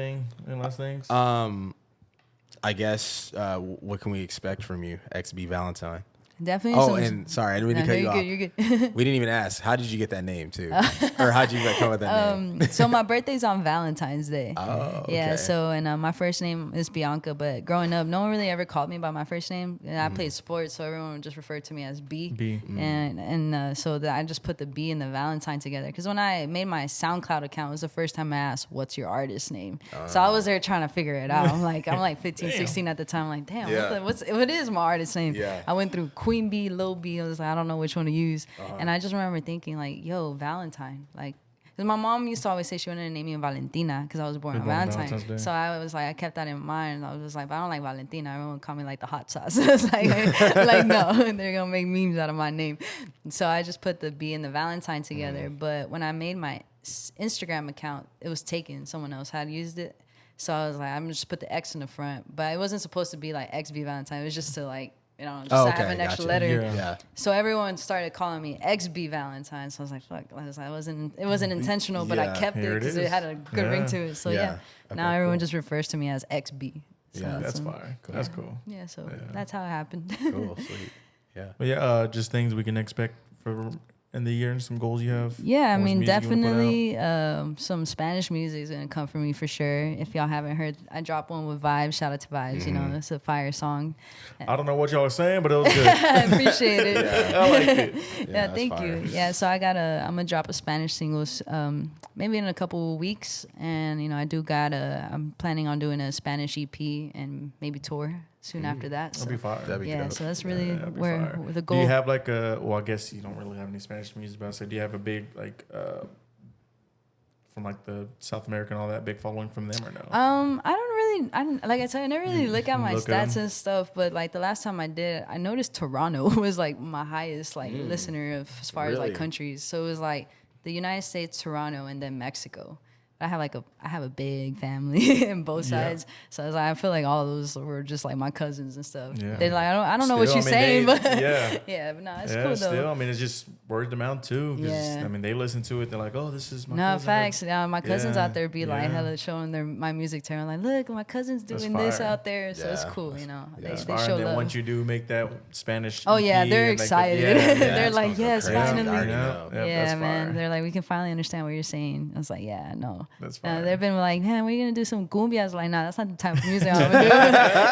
C: last things?
A: I guess what can we expect from you, xBValentine?
B: Definitely.
A: Oh, and sorry, I didn't mean to cut you off.
B: You're good.
A: We didn't even ask. How did you get that name too, or how did you come with that name?
B: So my birthday's on Valentine's Day.
A: Oh, okay.
B: Yeah. So and my first name is Bianca, but growing up, no one really ever called me by my first name. And I played sports, so everyone just referred to me as B. And so I just put the B and the Valentine together, because when I made my SoundCloud account, it was the first time I asked, "What's your artist name?" So I was there trying to figure it out. I'm like 15, 16 at the time. I'm like, damn, what is my artist name? Yeah. I went through Queen B, Lil B. I was like, I don't know which one to use. And I just remember thinking like, yo, Valentine. Like, because my mom used to always say she wanted to name me Valentina because I was born on Valentine. So I was like, I kept that in mind. I was like, but I don't like Valentina. Everyone call me like the hot sauce. It's like no, they're gonna make memes out of my name. So I just put the B and the Valentine together. But when I made my Instagram account, it was taken. Someone else had used it. So I was like, I'm just put the X in the front. But it wasn't supposed to be like xBValentine. It was just to like, you know, just have an extra letter. Yeah. So everyone started calling me xBValentine. So I was like, fuck. It wasn't intentional, but I kept it because it had a good ring to it. So now everyone just refers to me as xB. So
C: that's fine. Cool. That's cool.
B: Yeah, so that's how it happened.
A: Cool, sweet. Yeah.
C: But just things we can expect for in the year and some goals you have.
B: Yeah, I mean, definitely some Spanish music is going to come from me for sure. If y'all haven't heard, I dropped one with Vibes. Shout out to Vibes. You know, it's a fire song.
C: I don't know what y'all are saying, but it was good.
B: I appreciate it.
C: I like it.
B: Yeah, thank you. Yeah, so I'm going to drop a Spanish singles maybe in a couple weeks. And, you know, I'm planning on doing a Spanish EP and maybe tour soon after that.
C: That'll be fire.
B: Yeah, so that's really where the goal.
C: Do you have like I guess you don't really have any Spanish music, but I said, do you have a big like from like the South America and all that big following from them or no?
B: Like I said, I never really look at my stats and stuff, but like the last time I did, I noticed Toronto was like my highest like listener of as far as like countries. So it was like the United States, Toronto, and then Mexico. I have a big family in both sides, so I feel like all those were just like my cousins and stuff. Yeah. They're like, I don't know what you're saying, but but no, it's cool though.
C: Still, I mean, it's just word of mouth too. I mean, they listen to it. They're like, oh, this is my cousin.
B: Facts. My cousins out there be like hella showing my music to her. Like, look, my cousin's doing this out there, so it's cool, you know. They show love. And then
C: once you do make that Spanish,
B: they're excited. They're like, yes, finally.
C: Yeah,
B: man. They're like, we can finally understand what you're saying. I was like, yeah, no.
C: That's fine.
B: They've been like, man, we're gonna do some cumbia. I was like, nah, that's not the type of music I'm gonna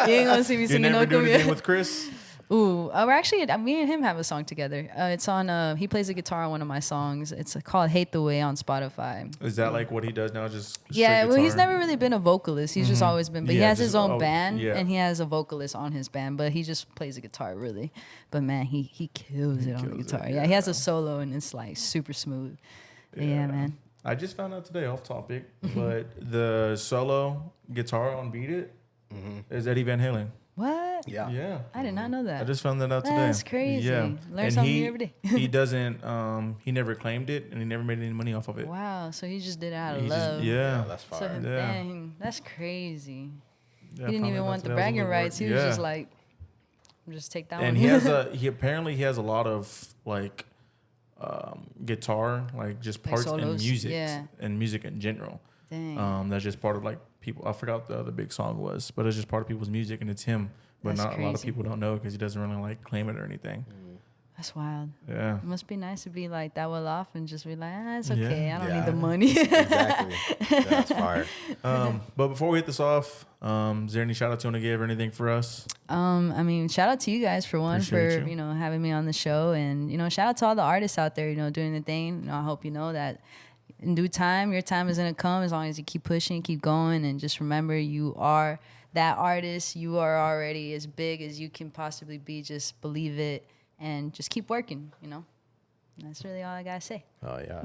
B: do. You ain't gonna see me singing no
C: cumbia. You never do anything
B: cumbia.
C: with Chris?
B: Ooh, we're actually, me and him have a song together. It's on, he plays the guitar on one of my songs. It's called Hate the Way on Spotify.
C: Is that like what he does now? Just
B: yeah, well,
C: guitar?
B: he's never really been a vocalist. He's just always been, but he has his own band and he has a vocalist on his band, but he just plays the guitar really. But man, he kills it on the guitar. Yeah, he has a solo and it's like super smooth. Yeah, man.
C: I just found out today, off topic, but the solo guitar on Beat It is Eddie Van Halen.
B: What?
C: Yeah.
B: I did not know that.
C: I just found that out today.
B: That's crazy.
C: Yeah.
B: Learn something new every day.
C: He doesn't, he never claimed it and he never made any money off of it.
B: Wow. So he just did it out of
C: He
B: love.
C: just, yeah.
A: That's
B: So
A: fire.
B: dang, that's crazy.
C: Yeah,
B: He didn't even want the bragging rights. He was just like, just take that one.
C: And he has he has a lot of like guitar, like just parts in
B: solos,
C: music
B: yeah.
C: and music in general.
B: Dang.
C: That's just part of like people. I forgot what the other big song was, but it's just part of people's music and it's him. But
B: That's
C: not a lot of
B: crazy.
C: people don't know because he doesn't really like claim it or anything.
B: That's wild.
C: Yeah.
B: It must be nice to be like that well off and just be like, it's okay. I don't
A: Yeah.
B: need the money.
A: Exactly. That's fire.
C: But before we hit this off, is there any shout outs you want to give or anything for us?
B: I mean, shout out to you guys for one,
C: Appreciate
B: for,
C: you.
B: having me on the show. And, shout out to all the artists out there, doing the thing. I hope you know that in due time, your time is going to come as long as you keep pushing, keep going. And just remember, you are that artist. You are already as big as you can possibly be. Just believe it and just keep working, That's really all I got to say.
A: Oh, yeah.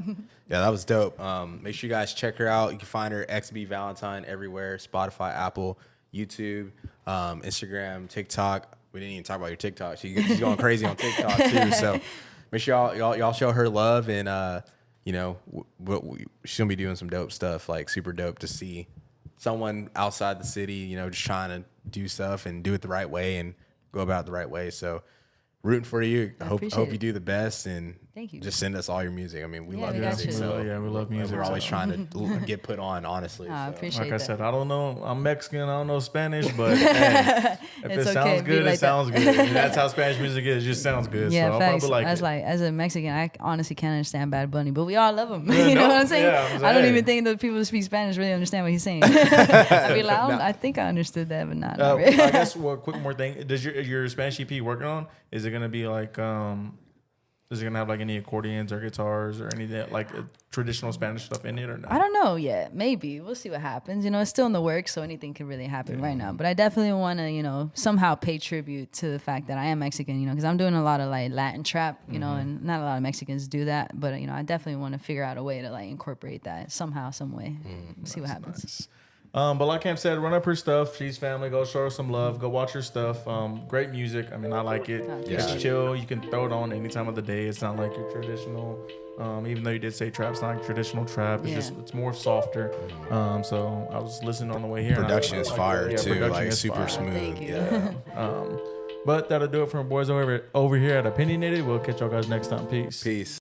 A: Yeah, that was dope. Make sure you guys check her out. You can find her xBValentine everywhere, Spotify, Apple, YouTube, Instagram, TikTok. We didn't even talk about your TikTok. She's going crazy on TikTok, too. So make sure y'all show her love. And, she's going to be doing some dope stuff, like super dope to see someone outside the city, just trying to do stuff and do it the right way and go about it the right way. So rooting for you. I hope you do the best and
B: Thank you.
A: just send us all your music. I mean, we love
B: we got
A: music.
B: you.
A: So
C: we love music.
A: We're always trying to get put on, honestly.
B: I
A: so.
B: appreciate
C: Like I
B: that.
C: said, I don't know. I'm Mexican. I don't know Spanish, but hey, if
B: It's
C: it
B: okay,
C: sounds
B: be
C: good,
B: like
C: it sounds good. And that's how Spanish music is. It just sounds good.
B: Yeah,
C: so I'll
B: facts.
C: probably
B: As
C: like it.
B: as a Mexican, I honestly can't understand Bad Bunny, but we all love him.
C: Yeah,
B: you know
C: no,
B: what I'm saying?
C: yeah,
B: I don't
C: hey.
B: even think that people who speak Spanish really understand what he's saying. I be like, I think I understood that, but not really.
C: I guess quick more thing. Does your Spanish EP working on? Is it gonna be like is it gonna have like any accordions or guitars or any like traditional Spanish stuff in it or not?
B: I don't know yet. Maybe we'll see what happens. It's still in the works, so anything could really happen right now. But I definitely want to, somehow pay tribute to the fact that I am Mexican. Because I'm doing a lot of like Latin trap, and not a lot of Mexicans do that. But I definitely want to figure out a way to like incorporate that somehow, some way. We'll see what happens.
C: Nice. But like Cam said, run up her stuff. She's family. Go show her some love. Go watch her stuff. Great music. I mean, I like it. It's chill. You can throw it on any time of the day. It's not like your traditional. Even though you did say trap, it's not like traditional trap. It's it's more softer. So I was listening on the way here.
A: Production is fire too,
C: production
A: like
C: is
A: super
C: fire.
A: smooth.
B: Thank you.
A: Yeah.
C: But that'll do it from boys over here at Opinionated. We'll catch y'all guys next time. Peace.
A: Peace.